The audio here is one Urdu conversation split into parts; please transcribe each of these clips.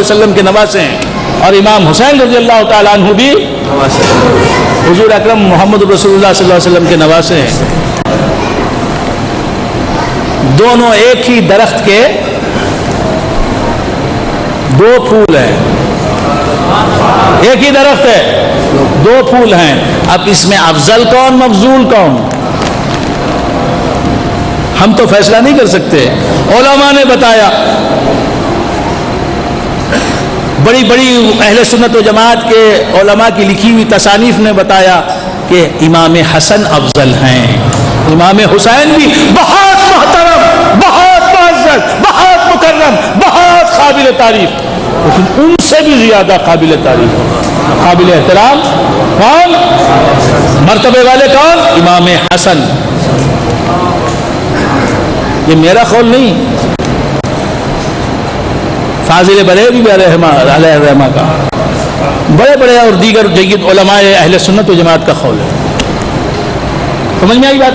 وسلم کے نواسے ہیں، اور امام حسین رضی اللہ تعالیٰ عنہ بھی حضور اکرم محمد رسول اللہ صلی اللہ علیہ وسلم کے نواسے ہیں۔ دونوں ایک ہی درخت کے دو پھول ہیں، ایک ہی درخت ہے دو پھول ہیں، اب اس میں افضل کون مفضول کون ہم تو فیصلہ نہیں کر سکتے۔ علماء نے بتایا، بڑی بڑی اہل سنت و جماعت کے علماء کی لکھی ہوئی تصانیف نے بتایا کہ امام حسن افضل ہیں، امام حسین بھی بہت محترم، بہت معزز، بہت مکرم، بہت قابل تعریف، لیکن ان سے بھی زیادہ قابل تعریف، قابل احترام کون؟ مرتبے والے کون؟ امام حسن۔ یہ میرا قول نہیں، فاضل بریلوی بھی علیہ الرحمہ کا، بڑے بڑے اور دیگر جید علماء اہل سنت و جماعت کا قول ہے۔ سمجھ میں آئی بات؟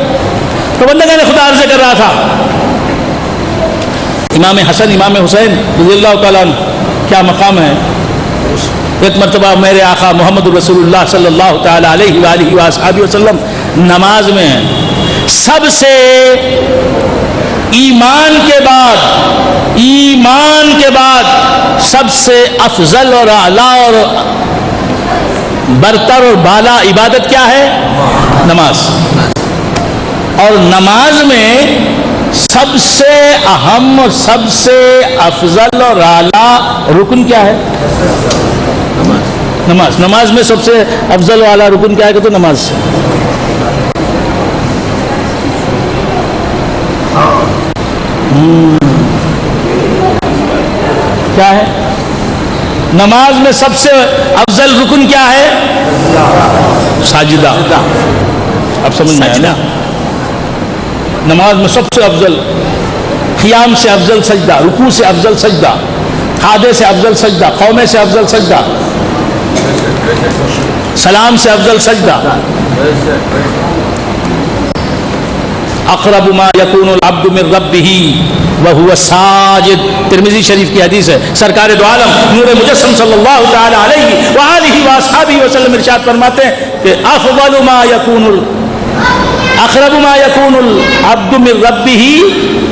تو بندگان خدا عرض کر رہا تھا، امام حسن امام حسین رضی اللہ تعالیٰ عنہ کیا مقام ہے۔ ایک مرتبہ میرے آقا محمد رسول اللہ صلی اللہ تعالیٰ علیہ وآلہ وآلہ وسلم نماز میں سب سے ایمان کے بعد سب سے افضل اور اعلیٰ اور برتر اور بالا عبادت کیا ہے؟ نماز۔ اور نماز میں سب سے اہم اور سب سے افضل اور اعلیٰ رکن کیا ہے؟ نماز۔ نماز میں سب سے افضل و اعلیٰ رکن کیا ہے کہ تو نماز سے۔ کیا ہے؟ نماز میں سب سے افضل رکن کیا ہے؟ ساجدہ۔ اب سمجھ میں آیا نا؟ نماز میں سب سے افضل، قیام سے افضل سجدہ، رکوع سے افضل سجدہ، قعدے سے افضل سجدہ، قومے سے افضل سجدہ، سلام سے افضل سجدہ۔ اقرب ما یکون العبد من ربہ وہو ساجد، ترمذی شریف کی حدیث ہے۔ سرکار دو عالم نور مجسم صلی اللہ تعالی علیہ وآلہ وآصحابہ وسلم ارشاد فرماتے ہیں کہ افضل ما یکون اقرب ما یکون العبد من ربہ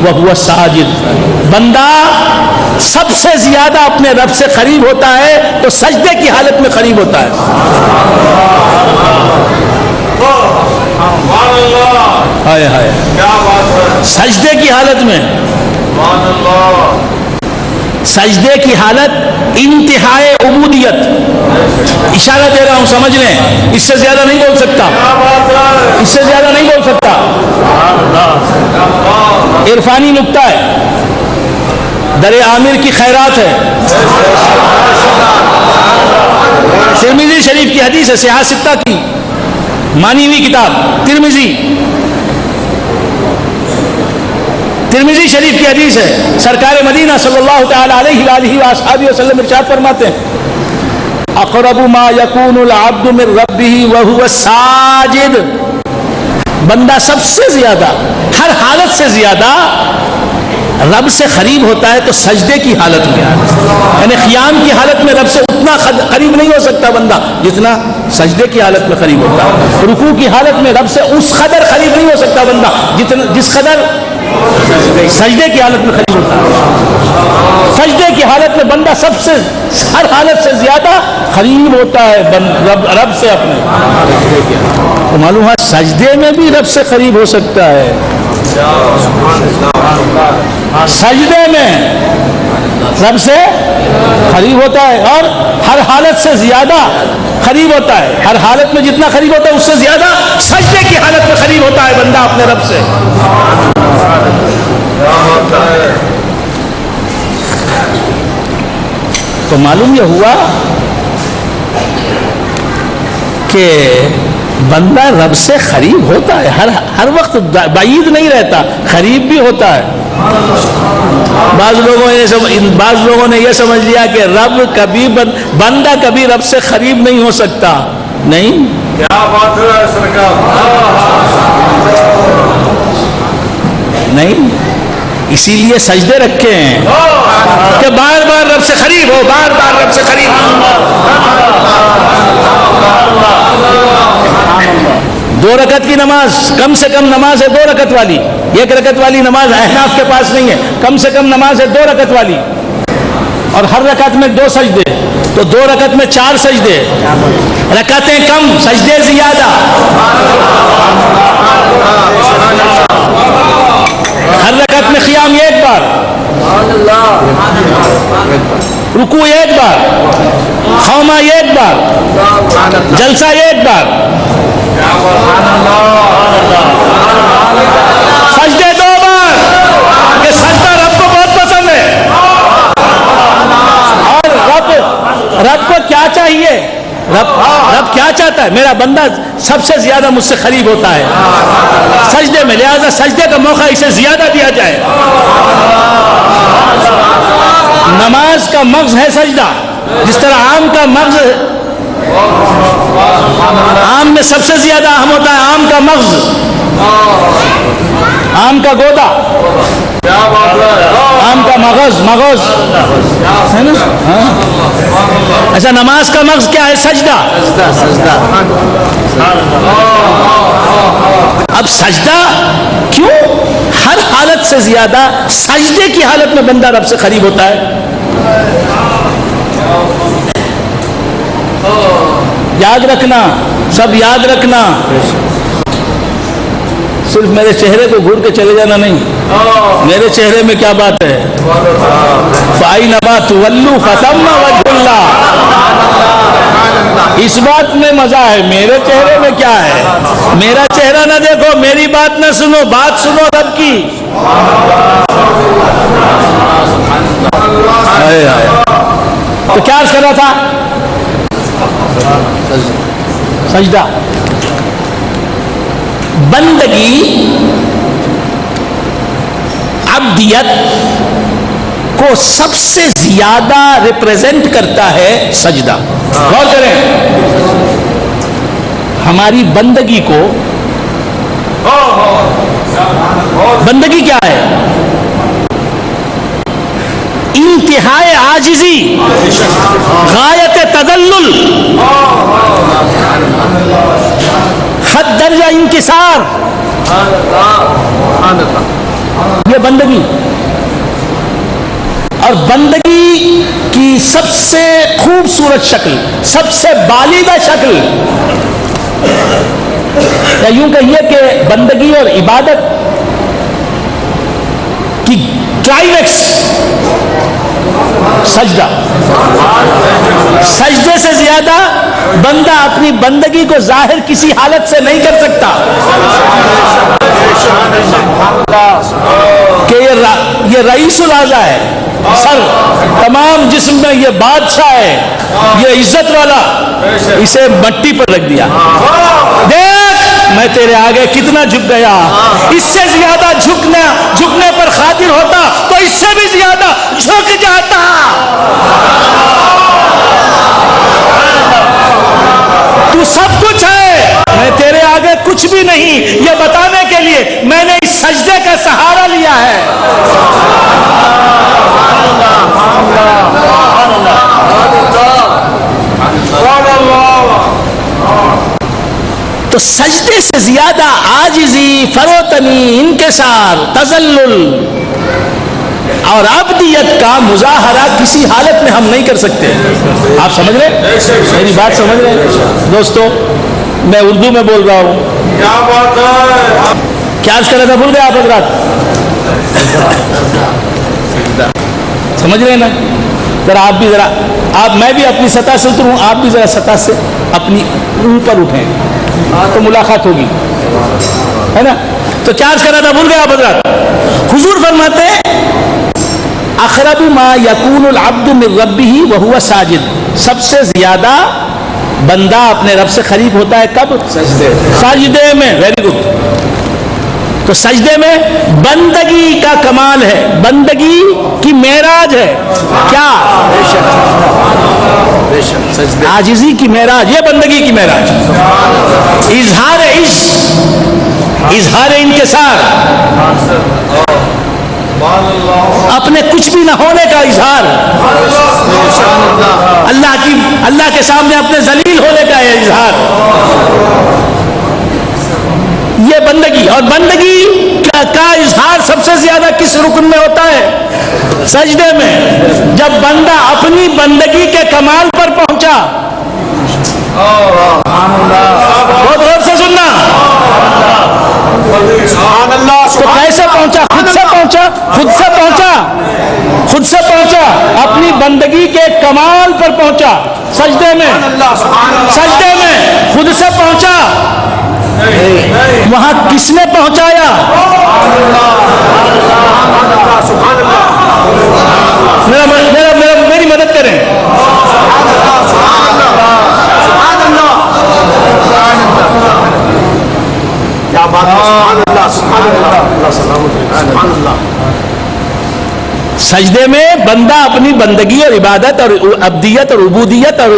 وہو ساجد، بندہ سب سے زیادہ اپنے رب سے قریب ہوتا ہے تو سجدے کی حالت میں قریب ہوتا ہے۔ ہائے ہائے، سجدے کی حالت میں، سجدے کی حالت انتہائے عبودیت، اشارہ دے رہا ہوں سمجھ لیں، اس سے زیادہ نہیں بول سکتا، اس سے زیادہ نہیں بول سکتا، عرفانی نکتہ ہے، در عامر کی خیرات ہے، ترمذی شریف کی حدیث ہے، صحاح ستہ کی مانی ہوئی کتاب ترمذی شریف کی حدیث ہے۔ سرکار مدینہ صلی اللہ تعالی علیہ وآلہ وآصحابہ وسلم ارشاد فرماتے ہیں اقرب ما یکون العبد من ربہ وہو ساجد، بندہ سب سے زیادہ، ہر حالت سے زیادہ رب سے قریب ہوتا ہے تو سجدے کی حالت میں، یعنی قیام کی حالت میں رب سے اتنا قریب نہیں ہو سکتا بندہ جتنا سجدے کی حالت میں قریب ہوتا ہے۔ رکوع کی حالت میں رب سے اس قدر قریب نہیں ہو سکتا بندہ جس قدر سجدے کی حالت میں قریب ہوتا ہے۔ سجدے کی حالت میں بندہ سب سے ہر حالت سے زیادہ قریب ہوتا ہے رب سے اپنے، تو معلوم ہے سجدے میں بھی رب سے قریب ہو سکتا ہے، سجدے میں رب سے قریب ہوتا ہے اور ہر حالت سے زیادہ قریب ہوتا ہے، ہر حالت میں جتنا قریب ہوتا ہے اس سے زیادہ سجدے کی حالت میں قریب ہوتا ہے بندہ اپنے رب سے۔ تو معلوم یہ ہوا کہ بندہ رب سے قریب ہوتا ہے، ہر وقت بعید نہیں رہتا، قریب بھی ہوتا ہے۔ بعض لوگوں نے یہ سمجھ لیا کہ رب کبھی بندہ کبھی رب سے قریب نہیں ہو سکتا، نہیں، کیا بات ہے سرکار، نہیں، اسی لیے سجدے رکھے ہیں کہ بار بار رب سے قریب ہو، بار بار رب سے قریب ہو۔ 2 رکعت کی نماز کم سے کم نماز ہے 2 رکعت والی، 1 رکعت والی نماز احناف کے پاس نہیں ہے، کم سے کم نماز ہے 2 رکعت والی، اور ہر رکعت میں 2 سجدے، تو 2 رکعت میں 4 سجدے، رکعتیں کم سجدے زیادہ، ہر رکعت میں قیام 1 بار، رکوع 1 بار، خوما 1 بار، جلسہ 1 بار، سجدے 2 بار، کہ سجدہ رب کو بہت پسند ہے، اور رب کو کیا چاہیے، رب کیا چاہتا ہے، میرا بندہ سب سے زیادہ مجھ سے قریب ہوتا ہے سجدے میں، لہذا سجدے کا موقع اسے زیادہ دیا جائے۔ نماز کا مغز ہے سجدہ، جس طرح آم کا مغز آم میں سب سے زیادہ اہم ہوتا ہے آم کا مغز، آم کا گودا، آم کا مغز ہے نا، ایسا نماز کا مغز کیا ہے، سجدہ۔ اب سجدہ کیوں ہر حالت سے زیادہ سجدے کی حالت میں بندہ رب سے قریب ہوتا ہے؟ یاد رکھنا، سب یاد رکھنا، صرف میرے چہرے کو گھور کے چلے جانا نہیں، میرے چہرے میں کیا بات ہے، فَأَيْنَمَا تُوَلُّوا فَثَمَّ وَجْهُ اللَّهِ، اس بات میں مزہ ہے، میرے چہرے میں کیا ہے، میرا چہرہ نہ دیکھو، میری بات نہ سنو، بات سنو رب کی۔ تو کیا عرض کر رہا تھا، سجدہ، بندگی، عبدیت کو سب سے زیادہ ریپریزنٹ کرتا ہے سجدہ۔ غور کریں، ہماری بندگی کو، بندگی کیا ہے، انتہائے عاجزی، غایت تذلل، حد درجہ انکسار، یہ بندگی، اور بندگی کی سب سے خوبصورت شکل، سب سے بالیدہ شکل، یا یوں کہیے کہ بندگی اور عبادت کی کلائمیکس سجدہ۔ سجدے سے زیادہ بندہ اپنی بندگی کو ظاہر کسی حالت سے نہیں کر سکتا، کہ یہ رئیس الاعلیٰ ہے، سر تمام جسم میں یہ بادشاہ ہے، یہ عزت والا، اسے مٹی پر رکھ دیا، دیکھ میں تیرے آگے کتنا جھک گیا، اس سے زیادہ جھکنے پر قادر ہوتا تو اس سے بھی زیادہ جھک جاتا۔ تو سب کچھ ہے، میں تیرے آگے کچھ بھی نہیں، یہ بتانے کے لیے میں نے اس سجدے کا سہارا لیا ہے۔ تو سجدے سے زیادہ عاجزی، فروتنی، انکسار، تذلل اور عبدیت کا مظاہرہ کسی حالت میں ہم نہیں کر سکتے۔ آپ سمجھ رہے ہیں میری بات، سمجھ رہے ہیں دوستو؟ میں اردو میں بول رہا ہوں، کیا بات ہے، کیا عرض کر رہا تھا، بھول گئے آپ حضرات؟ سمجھ رہے ہیں نا؟ ذرا آپ بھی، میں بھی اپنی سطح سے اتروں، آپ بھی ذرا سطح سے اپنی اوپر اٹھیں تو ملاقات ہوگی، ہے نا؟ تو کیا عرض کر رہا تھا، بھول گئے آپ حضرات؟ حضور فرماتے ہیں اقرب ما یکون العبد من ربہ وہو ساجد، سب سے زیادہ بندہ اپنے رب سے قریب ہوتا ہے کب؟ سجدے میں۔ Very good. تو سجدے میں بندگی کا کمال ہے، بندگی کی معراج ہے، کیا؟ عاجزی کی معراج، یہ بندگی کی معراج، اظہار عشق، اظہار انکسار، اپنے کچھ بھی نہ ہونے کا اظہار، اللہ کے سامنے اپنے ذلیل ہونے کا اظہار، یہ بندگی. اور بندگی کا اظہار سب سے زیادہ کس رکن میں ہوتا ہے؟ سجدے میں. جب بندہ اپنی بندگی کے کمال پر پہنچا، بہت غور سے سننا، تو کیسے پہنچا؟ خود سے پہنچا اپنی بندگی کے کمال پر پہنچا. سجدے میں خود سے پہنچا. وہاں کس نے پہنچایا؟ میری مدد کریں. سجدے میں بندہ اپنی بندگی اور عبادت اور عبدیت اور عبودیت اور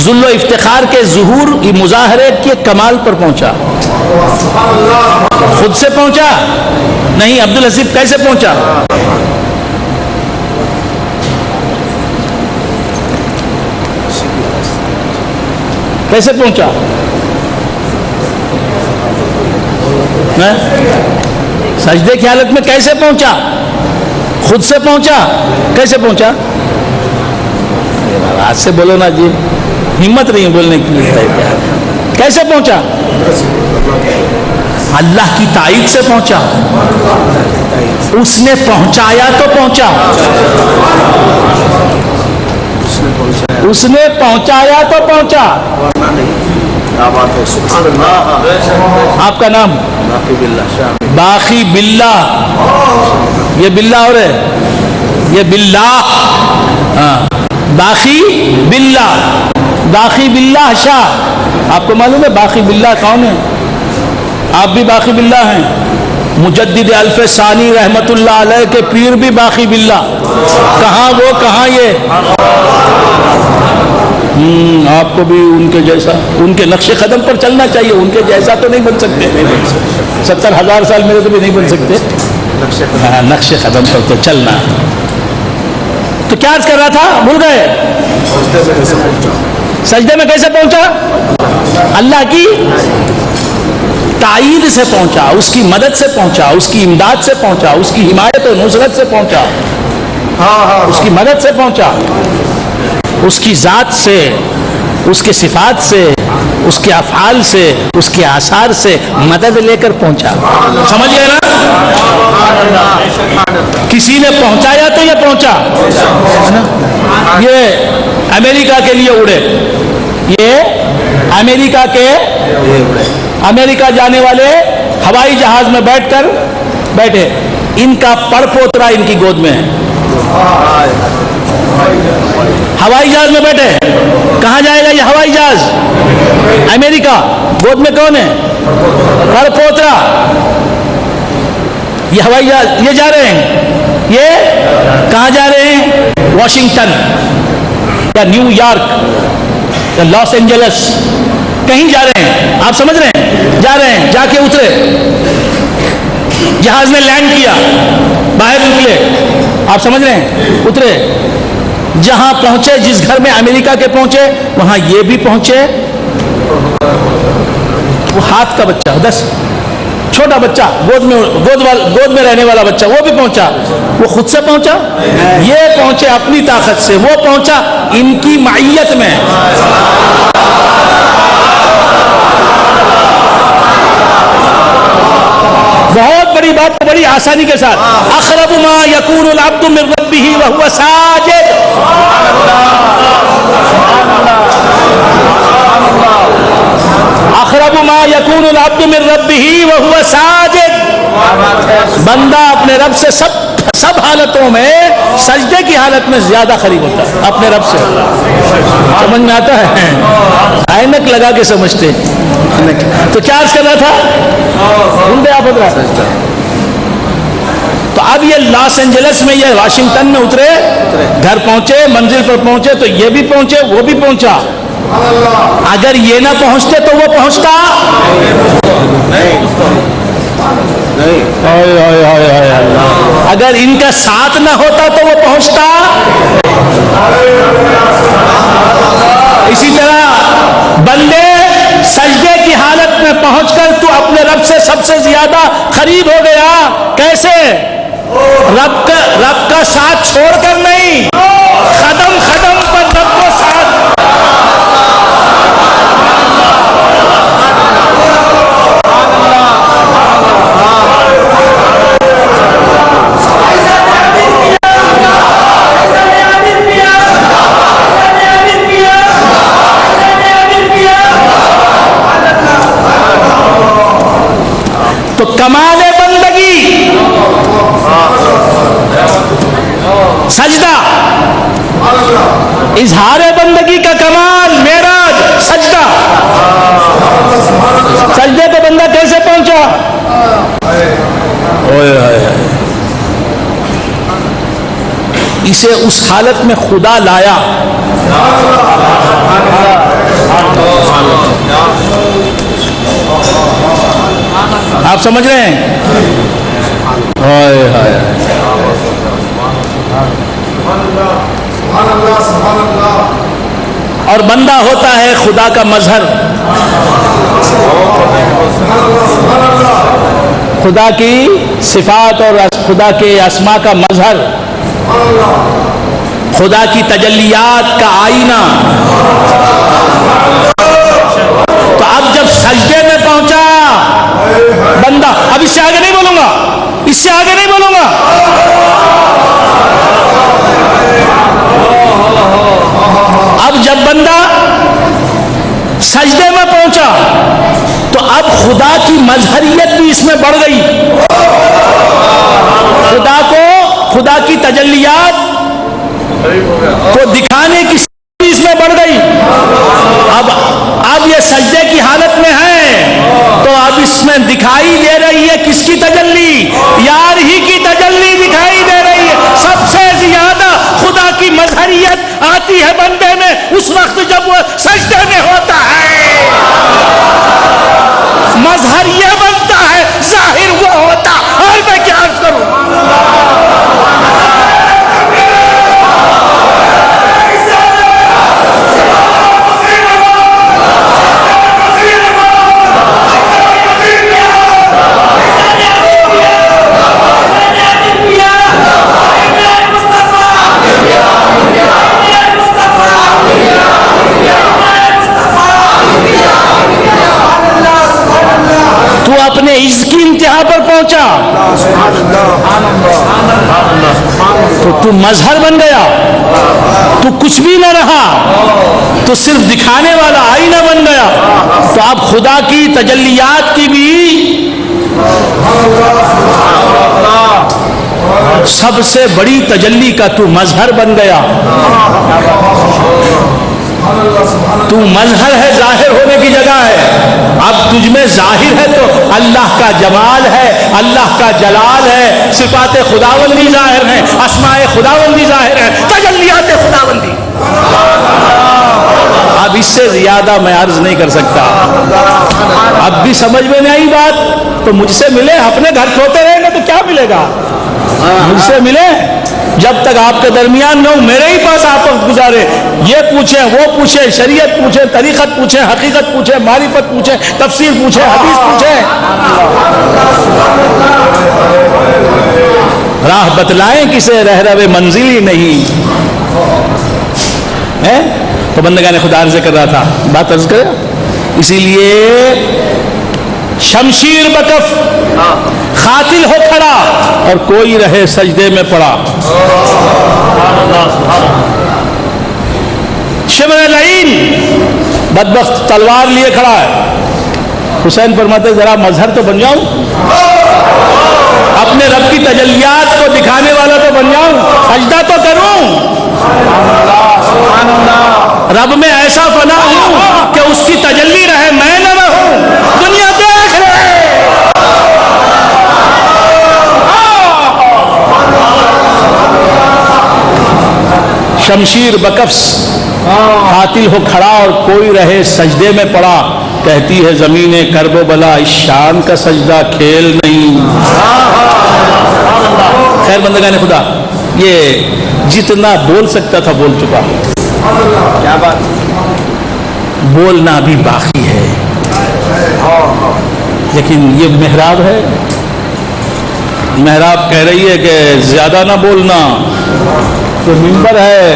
ذل و افتخار کے ظہور مظاہرے کے کمال پر پہنچا. خود سے پہنچا نہیں. عبدالحسیب کیسے پہنچا؟ کیسے پہنچا؟ سجدے کی حالت میں کیسے پہنچا؟ خود سے پہنچا. کیسے پہنچا؟ آج سے بولو نا جی، ہمت نہیں بولنے کی لیے. کیسے پہنچا؟ اللہ کی تائید سے پہنچا. اس نے پہنچایا تو پہنچا. اس نے پہنچایا تو پہنچا. آپ کا نام؟ باقی باللہ. یہ باللہ اور ہے، یہ باللہ. باقی باللہ شاہ. آپ کو معلوم ہے باقی باللہ کون ہے؟ آپ بھی باقی باللہ ہیں. مجدد الف ثانی رحمت اللہ علیہ کے پیر بھی باقی باللہ. کہاں وہ کہاں یہ؟ آپ کو بھی ان کے جیسا، ان کے نقش قدم پر چلنا چاہیے. ان کے جیسا تو نہیں بن سکتے. 70,000 سال میرے تو بھی نہیں بن سکتے. نقش قدم پر تو چلنا. تو کیا عرض کر رہا تھا؟ بھول گئے. سجدے میں کیسے پہنچا؟ اللہ کی تائید سے پہنچا، اس کی مدد سے پہنچا، اس کی امداد سے پہنچا، اس کی حمایت و نصرت سے پہنچا. اس کی مدد سے پہنچا. اس کی ذات سے، اس کے صفات سے، اس کے افعال سے، اس کے آثار سے مدد لے کر پہنچا. سمجھ گئے نا؟ کسی نے پہنچایا تو یہ پہنچا. یہ امریکہ کے لیے اڑے. یہ امریکہ جانے والے ہوائی جہاز میں بیٹھے. ان کا پڑ پوترا ان کی گود میں ہے. ہوائی جہاز میں بیٹھے. کہاں جائے گا یہ ہوائی جہاز؟ امریکہ. گود میں کون ہے؟ پڑ پوترا. یہ ہوائی جہاز یہ جا رہے ہیں. یہ کہاں جا رہے ہیں؟ واشنگٹن یا نیو یارک یا لاس اینجلس، کہیں جا رہے ہیں. آپ سمجھ رہے ہیں؟ جا رہے ہیں. جا کے اترے، جہاز نے لینڈ کیا، باہر نکلے. آپ سمجھ رہے ہیں؟ اترے. جہاں پہنچے، جس گھر میں امریکہ کے پہنچے، وہاں یہ بھی پہنچے. وہ ہاتھ کا بچہ، 10 چھوٹا بچہ، گود میں رہنے والا بچہ، وہ بھی پہنچا. وہ خود سے پہنچا؟ یہ پہنچے اپنی طاقت سے. وہ پہنچا ان کی معیت میں. بہت بڑی بات، بڑی آسانی کے ساتھ. اقرب ما یکون العبد من ربہ وہو ساجد. اقرب ما یکون العبد من ربہ وہو ساجد. بندہ اپنے رب سے سب حالتوں میں، سجدے کی حالت میں زیادہ قریب ہوتا ہے اپنے رب سے. سمجھ میں آتا ہے؟ اینک لگا کے سمجھتے. تو کیا عرض کر رہا تھا؟ تو اب یہ لاس اینجلس میں، یہ واشنگٹن میں اترے، گھر پہنچے، منزل پر پہنچے، تو یہ بھی پہنچے، وہ بھی پہنچا. اگر یہ نہ پہنچتے تو وہ پہنچتا. اگر ان کا ساتھ نہ ہوتا تو وہ پہنچتا. اسی طرح بندے سجدے کی حالت میں پہنچ کر تو اپنے رب سے سب سے زیادہ قریب ہو گیا. کیسے؟ رب کا ساتھ چھوڑ کر نہیں، قدم قدم پر رب کو ساتھ. تو کمال بندگی سجدہ، اظہار بندگی کا کمال معراج سجدہ. سجدے پہ بندہ کیسے پہنچا؟ اسے اس حالت میں خدا لایا. آپ سمجھ رہے ہیں؟ اور بندہ ہوتا ہے خدا کا مظہر، خدا کی صفات اور خدا کے اسماء کا مظہر، خدا کی تجلیات کا آئینہ. تو اب جب سجدے میں پہنچا بندہ، اب اس سے آگے نہیں بولوں گا، اس سے آگے نہیں بولوں گا. اب جب بندہ سجدے میں پہنچا تو اب خدا کی مظہریت بھی اس میں بڑھ گئی. خدا کی تجلیات کو دکھانے کی اس میں بڑھ گئی. اب یہ سجدے کی حالت میں ہے تو اب اس میں دکھائی دے رہی ہے کس کی تجلی؟ یار ہی کی تجلی دکھائی دے رہی ہے. سب سے زیادہ خدا کی مظہریت آتی ہے بندے میں اس وقت جب وہ سجدے میں ہوتا ہے. مظہر یہ بنتا ہے، ظاہر وہ ہوتا. اور میں کیا عرض کروں؟ اپنے عز کی انتہا پر پہنچا تو تو مظہر بن گیا، تو کچھ بھی نہ رہا، تو صرف دکھانے والا آئینہ بن گیا. تو اب خدا کی تجلیات کی بھی سب سے بڑی تجلی کا تو مظہر بن گیا. تو مظہر ہے، ظاہر ہونے کی جگہ ہے. اب تجھ میں ظاہر ہے تو اللہ کا جمال ہے، اللہ کا جلال ہے، صفات خداوندی ظاہر ہیں، اسماء خداوندی ظاہر ہیں، تجلیات خداوندی. اب اس سے زیادہ میں عرض نہیں کر سکتا. اب بھی سمجھ میں نہیں آئی بات تو مجھ سے ملے. اپنے گھر کھوتے رہیں گے تو کیا ملے گا؟ مجھ سے ملے. جب تک آپ کے درمیان نہ ہوں میرے ہی پاس آپ وقت گزارے. یہ پوچھیں، وہ پوچھیں، شریعت پوچھیں، طریقت پوچھیں، حقیقت پوچھیں، معرفت پوچھیں، تفسیر پوچھیں، حدیث پوچھیں. راہ بتلائیں کسے رہرو منزل ہی نہیں ہے. تو بندگان خدا عرض کر رہا تھا، بات عرض کرے. اسی لیے شمشیر بکف قاتل ہو کھڑا اور کوئی رہے سجدے میں پڑا. شمر لعین بدبخت تلوار لیے کھڑا ہے. حسین فرماتے ذرا مظہر تو بن جاؤں، اپنے رب کی تجلیات کو دکھانے والا تو بن جاؤں، سجدہ تو کروں. رب میں ایسا فنا ہوں کہ اس کی تجلی رہے، میں نہ رہوں. دنیا دیکھ رہے. شمشیر بکفس قاتل ہو کھڑا اور کوئی رہے سجدے میں پڑا. کہتی ہے زمین کرب و بلا اس شان کا سجدہ کھیل نہیں. خیر بندگان خدا، یہ جتنا بول سکتا تھا بول چکا. کیا بات. بولنا بھی باقی ہے. لیکن یہ محراب ہے. محراب کہہ رہی ہے کہ زیادہ نہ بولنا. تو ممبر ہے,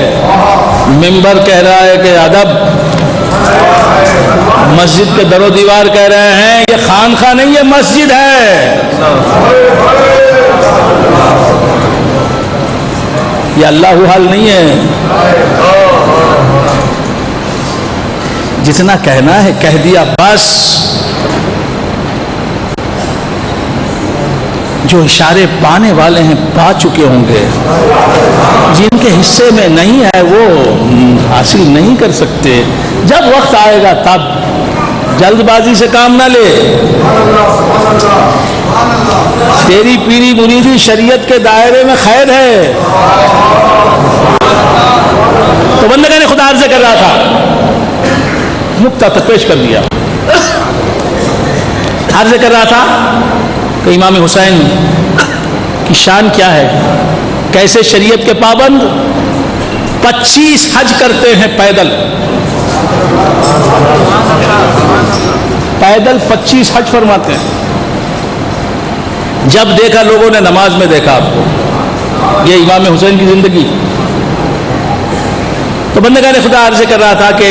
ممبر کہہ رہا ہے کہ ادب. مسجد کے در و دیوار کہہ رہے ہیں یہ خانقاہ نہیں, یہ مسجد ہے. یہ اللہ حال نہیں ہے. جتنا کہنا ہے کہہ دیا بس. جو اشارے پانے والے ہیں پا چکے ہوں گے, جن کے حصے میں نہیں ہے وہ حاصل نہیں کر سکتے. جب وقت آئے گا تب. جلد بازی سے کام نہ لے. تیری پیری مریدی شریعت کے دائرے میں خیر ہے. تو بندگان نے خدا عرض کر رہا تھا, نقطہ تک پیش کر دیا. عرض کر رہا تھا کہ امام حسین کی شان کیا ہے, کیسے شریعت کے پابند 25 حج کرتے ہیں پیدل. پیدل 25 حج فرماتے ہیں. جب دیکھا لوگوں نے نماز میں دیکھا آپ کو, یہ امام حسین کی زندگی. تو بندگان خدا عرض کر رہا تھا کہ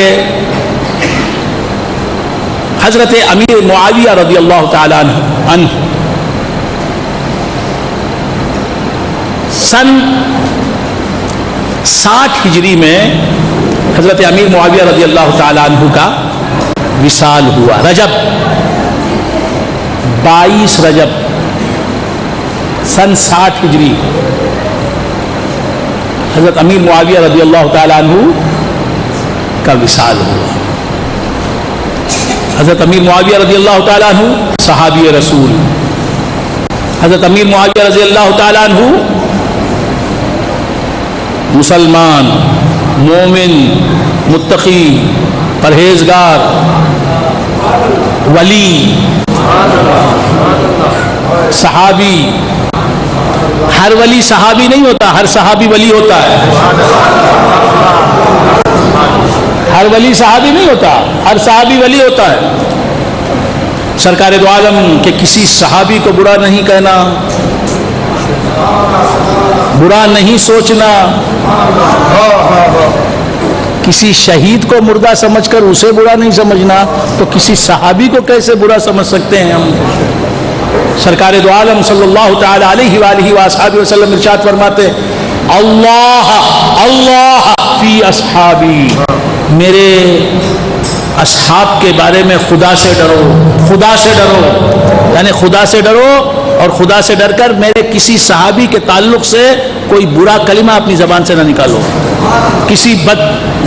حضرت امیر معاویہ رضی اللہ تعالی عنہ سن 60 ہجری میں حضرت امیر معاویہ رضی اللہ تعالی عنہ کا وصال ہوا. رجب 22 رجب سن 60 ہجری حضرت امیر معاویہ رضی اللہ تعالی عنہ کا وصال ہوا. حضرت امیر معاویہ رضی اللہ تعالی عنہ صحابی رسول. حضرت امیر معاویہ رضی اللہ تعالی عنہ مسلمان, مومن, متقی, پرہیزگار, ولی, صحابی. ہر ولی صحابی نہیں ہوتا, ہر صحابی ولی ہوتا ہے. ہر ولی صحابی نہیں ہوتا, ہر صحابی ولی ہوتا ہے. سرکار دو عالم کے کسی صحابی کو برا نہیں کہنا, برا نہیں سوچنا. کسی شہید کو مردہ سمجھ کر اسے برا نہیں سمجھنا, تو کسی صحابی کو کیسے برا سمجھ سکتے ہیں ہم. سرکار دو عالم صلی اللہ تعالی علیہ وآلہ وآصحابہ وسلم ارشاد فرماتے اللہ اللہ فی اصحابی, میرے اصحاب کے بارے میں خدا سے ڈرو, خدا سے ڈرو. یعنی خدا سے ڈرو, اور خدا سے ڈر کر میرے کسی صحابی کے تعلق سے کوئی برا کلمہ اپنی زبان سے نہ نکالو. کسی بد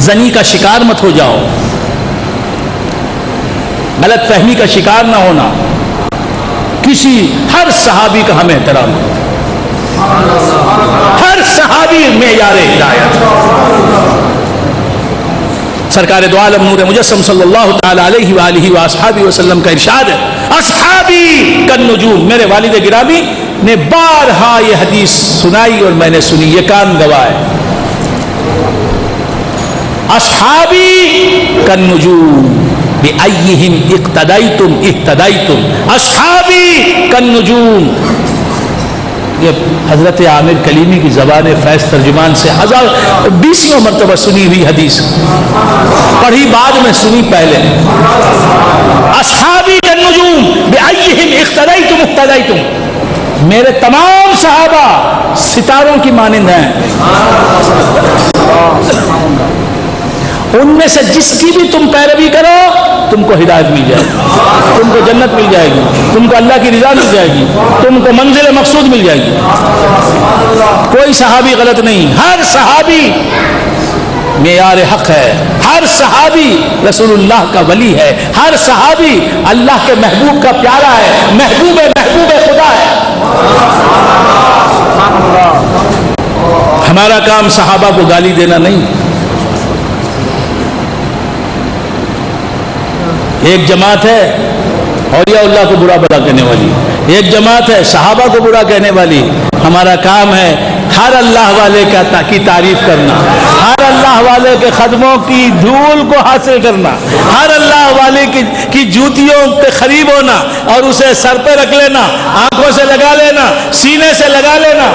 زنی کا شکار مت ہو جاؤ, غلط فہمی کا شکار نہ ہونا. ہر صحابی کا ہمیں احترام, ہر صحابی معیار ہدایت. سرکار دو عالم نور مجسم صلی اللہ تعالی علیہ وآلہ وآصحابہ وسلم کا ارشاد ہے اصحابی کالنجوم. میرے والد گرامی نے بارہا یہ حدیث سنائی اور میں نے سنی, یہ کان گواہ ہے. اصحابی کالنجوم بأیہم اقتدیتم اہتدیتم. اصحابی کالنجوم. یہ حضرت عامر کلیمی کی زبان فیض ترجمان سے 20 مرتبہ سنی ہوئی حدیث, پڑھی بعد میں سنی پہلے. اصحابی کالنجوم بأیہم اقتدیتم اہتدیتم. میرے تمام صحابہ ستاروں کی مانند ہیں, ان میں سے جس کی بھی تم پیروی کرو تم کو ہدایت مل جائے گی, تم کو جنت مل جائے گی, تم کو اللہ کی رضا مل جائے گی, تم کو منزل مقصود مل جائے گی. کوئی صحابی غلط نہیں, ہر صحابی معیار حق ہے, ہر صحابی رسول اللہ کا ولی ہے, ہر صحابی اللہ کے محبوب کا پیارا ہے, محبوب خدا ہے. ہمارا کام صحابہ کو گالی دینا نہیں. ایک جماعت ہے اولیاء اللہ کو برا بھلا کہنے والی, ایک جماعت ہے صحابہ کو برا کہنے والی. ہمارا کام ہے ہر اللہ والے کی تعریف کرنا، ہر اللہ والے کے قدموں کی دھول کو حاصل کرنا، ہر اللہ والے کی جوتیوں پہ قریب ہونا اور اسے سر پہ رکھ لینا، آنکھوں سے لگا لینا، سینے سے لگا لینا.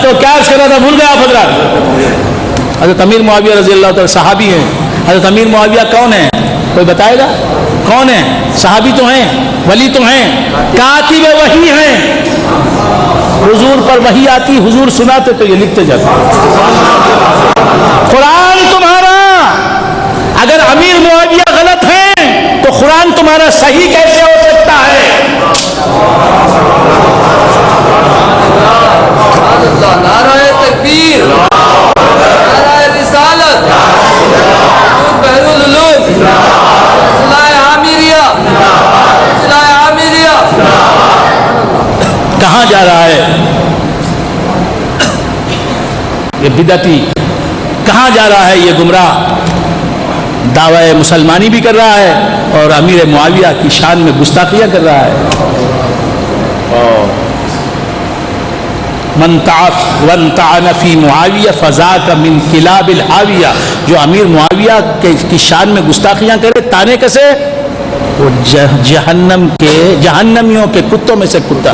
تو کیا عرض کرنا تھا، بھول گئے آپ حضرات؟ حضرت امیر معاویہ رضی اللہ تعالی صحابی ہیں. حضرت امیر معاویہ کون ہیں؟ کوئی بتائے گا کون ہیں؟ صحابی تو ہیں، ولی تو ہیں، کاتب وحی ہیں. حضور پر وحی آتی، حضور سناتے تو یہ لکھتے جاتے. قرآن تمہارا، اگر امیر معاویہ غلط ہیں تو قرآن تمہارا صحیح کیسے ہو سکتا ہے؟ نعرہ تکبیر، نعرہ رسالت، بحر العلوم، صلاح عامریہ، صلاح عامریہ. کہاں جا رہا ہے یہ بدعتی؟ کہاں جا رہا ہے یہ گمراہ؟ دعوی مسلمانی بھی کر رہا ہے اور امیر معاویہ کی شان میں گستاخیاں کر رہا ہے. من طعن فی معاویہ فذاک من کلاب الحاویہ. جو امیر معاویہ کی شان میں گستاخیاں کرے، تانے کسے، وہ جہنمیوں کے کتوں میں سے کتا.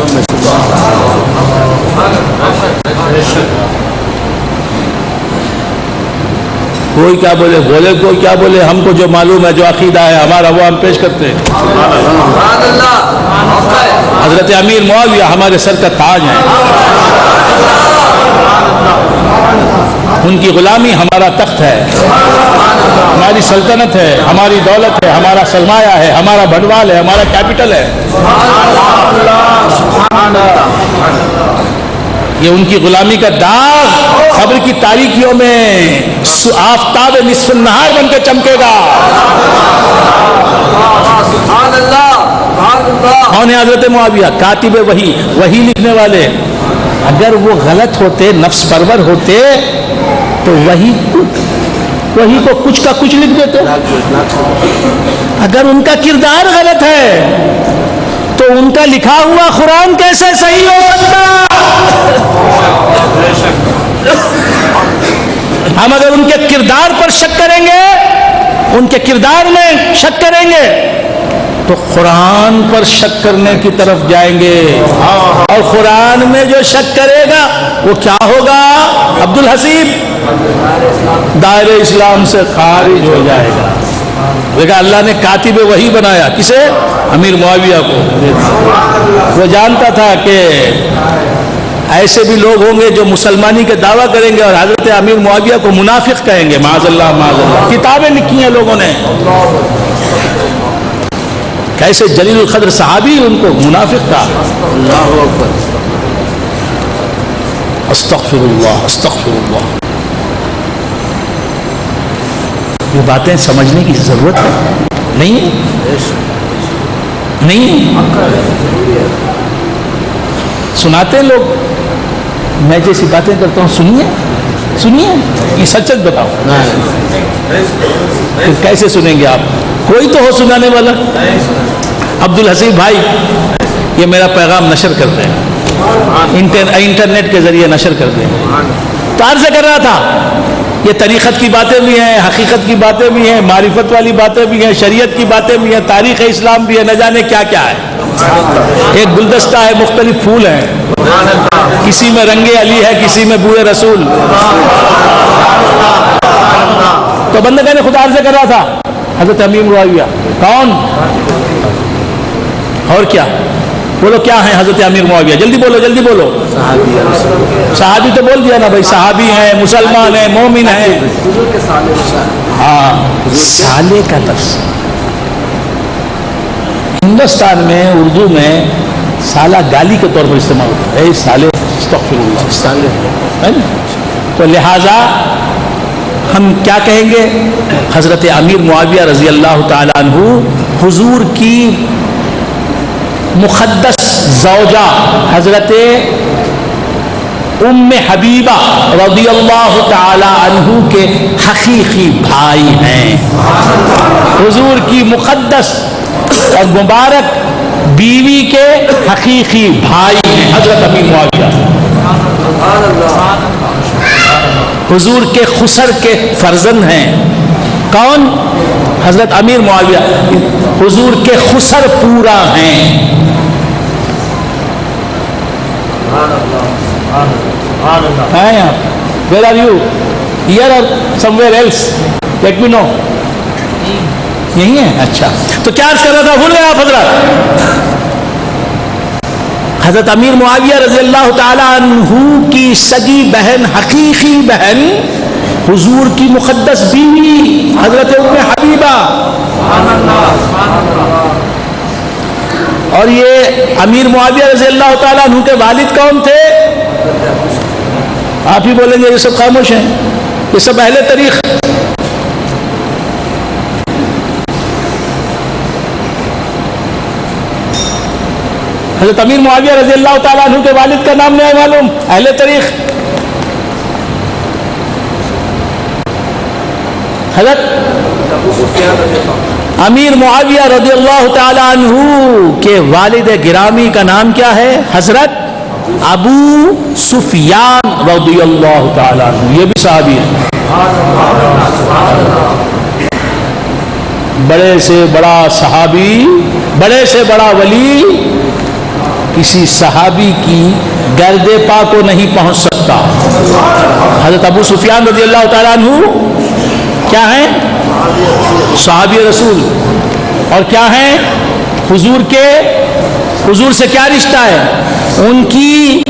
کوئی کیا بولے کوئی کیا بولے، ہم کو جو معلوم ہے، جو عقیدہ ہے ہمارا، وہ ہم پیش کرتے ہیں. حضرت امیر معاویہ ہمارے سر کا تاج ہیں، ان کی غلامی ہمارا تخت ہے، ہماری سلطنت ہے، ہماری دولت ہے، ہمارا سرمایہ ہے، ہمارا بھنڈوال ہے، ہمارا کیپٹل ہے. یہ ان کی غلامی کا داغ قبر کی تاریکیوں میں آفتاب نصف النہار بن کے چمکے گا. کون ہے حضرت معاویہ؟ کاتب وحی لکھنے والے. اگر وہ غلط ہوتے، نفس پرور ہوتے تو وحی کو کچھ کا کچھ لکھ دیتے. اگر ان کا کردار غلط ہے تو ان کا لکھا ہوا قرآن کیسے صحیح ہو سکتا؟ ہم اگر ان کے کردار پر شک کریں گے، ان کے کردار میں شک کریں گے تو قرآن پر شک کرنے کی طرف جائیں گے، اور قرآن میں جو شک کرے گا وہ کیا ہوگا؟ عبد الحسیب دائرہ اسلام سے خارج ہو جائے گا. دیکھا اللہ نے کاتب وحی بنایا کسے؟ امیر معاویہ کو. وہ جانتا تھا کہ ایسے بھی لوگ ہوں گے جو مسلمانی کے دعویٰ کریں گے اور حضرت امیر معاویہ کو منافق کہیں گے. معاذ اللہ معاذ اللہ. کتابیں لکھی ہیں لوگوں نے، کیسے جلیل القدر صحابی ان کو منافق کہا. اللہ اکبر. استغفر اللہ استغفر اللہ. یہ باتیں سمجھنے کی ضرورت ہے نہیں؟ سناتے لوگ، میں جیسی باتیں کرتا ہوں سنیے یہ سچ بتاؤ. کیسے سنیں گے آپ؟ کوئی تو ہو سنانے والا. عبد الحسیب بھائی یہ میرا پیغام نشر کرتے ہیں، انٹرنیٹ کے ذریعے نشر کرتے ہیں. تو عرض کر رہا تھا یہ طریقت کی باتیں بھی ہیں، حقیقت کی باتیں بھی ہیں، معرفت والی باتیں بھی ہیں، شریعت کی باتیں بھی ہیں، تاریخ اسلام بھی ہے، نہ جانے کیا کیا ہے. ایک گلدستہ ہے، مختلف پھول ہیں، کسی میں رنگ علی ہے، کسی میں بوئے رسول. تو بندگان خدا عرض کر رہا تھا حضرت امیر معاویہ کون اور کیا؟ بولو کیا ہیں حضرت امیر معاویہ؟ جلدی بولو. صحابی تو بول دیا نا بھائی، صحابی ہیں، مسلمان ہیں، مومن ہیں. ہاں، سالے کا لفظ ہندوستان میں اردو میں سالہ گالی کے طور پر استعمال ہوتا ہے. اے سالے، استغفر اللہ، سالے. تو لہذا ہم کیا کہیں گے؟ حضرت امیر معاویہ رضی اللہ تعالی عنہ حضور کی مقدس زوجہ حضرت ام حبیبہ رضی اللہ تعالی عنہ کے حقیقی بھائی ہیں. حضور کی مقدس اور مبارک بیوی کے حقیقی بھائی ہیں حضرت امیر معاویہ. سبحان اللہ حضور کے خسر کے فرزند ہیں. کون؟ حضرت امیر معاویہ. حضور کے خسر پورا ہیں. ہیں آپ؟ Where are you? Here or somewhere else? Let me know. یہی ہے؟ اچھا. تو کیا عرض کر رہا تھا؟ بھول گئے آپ حضرات؟ حضرت امیر معاویہ رضی اللہ تعالی عنہ کی سگی بہن، حقیقی بہن، حضور کی مقدس بیوی حضرت ام حبیبہ. اور یہ امیر معاویہ رضی اللہ تعالی عنہ کے والد کون تھے؟ آپ ہی بولیں گے، یہ سب خاموش ہیں، یہ سب اہل تاریخ. حضرت امیر معاویہ رضی اللہ تعالیٰ عنہ کے والد کا نام نہیں معلوم؟ اہل تاریخ. حضرت امیر معاویہ رضی اللہ تعالیٰ عنہ کے والد گرامی کا نام کیا ہے؟ حضرت ابو سفیان رضی اللہ تعالیٰ عنہ. یہ بھی صحابی ہے. بڑے سے بڑا صحابی، بڑے سے بڑا ولی کسی صحابی کی گرد پا کو نہیں پہنچ سکتا. حضرت ابو سفیان رضی اللہ تعالیٰ عنہ کیا ہیں؟ صحابی رسول. اور کیا ہیں؟ حضور سے کیا رشتہ ہے؟ ان کی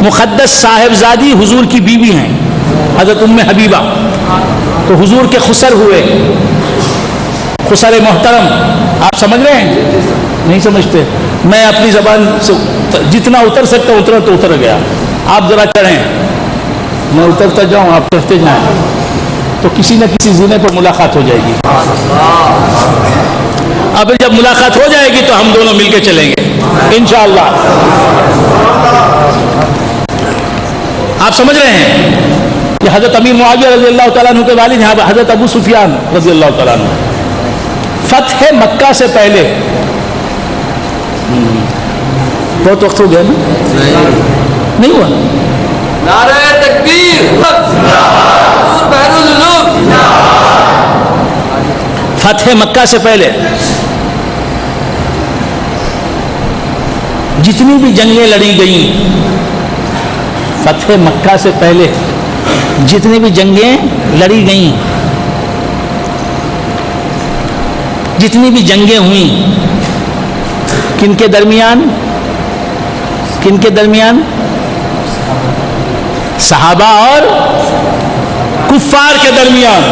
مقدس صاحبزادی حضور کی بیوی ہیں حضرت ام حبیبہ. تو حضور کے خسر ہوئے، خسر محترم. آپ سمجھ رہے ہیں؟ نہیں سمجھتے؟ میں اپنی زبان سے جتنا اتر سکتا ہوں اتنا تو اتر گیا. آپ ذرا چڑھیں، میں اترتا جاؤں، آپ چڑھتے جائیں، تو کسی نہ کسی زینے پر ملاقات ہو جائے گی. اب جب ملاقات ہو جائے گی تو ہم دونوں مل کے چلیں گے انشاءاللہ. آپ سمجھ رہے ہیں؟ کہ حضرت امیر معاویہ رضی اللہ تعالیٰ عنہ کے والد ہیں حضرت ابو سفیان رضی اللہ تعالیٰ عنہ. فتح مکہ سے پہلے بہت وقت ہو گیا نا؟ نہیں ہوا؟ نعرہ تکبیر، فتح مکہ سے پہلے جتنی بھی جنگیں لڑی گئیں، فتح مکہ سے پہلے جتنی بھی جنگیں لڑی گئیں، جتنی بھی جنگیں ہوئیں، کن کے درمیان؟ کن کے درمیان؟ صحابہ اور کفار کے درمیان.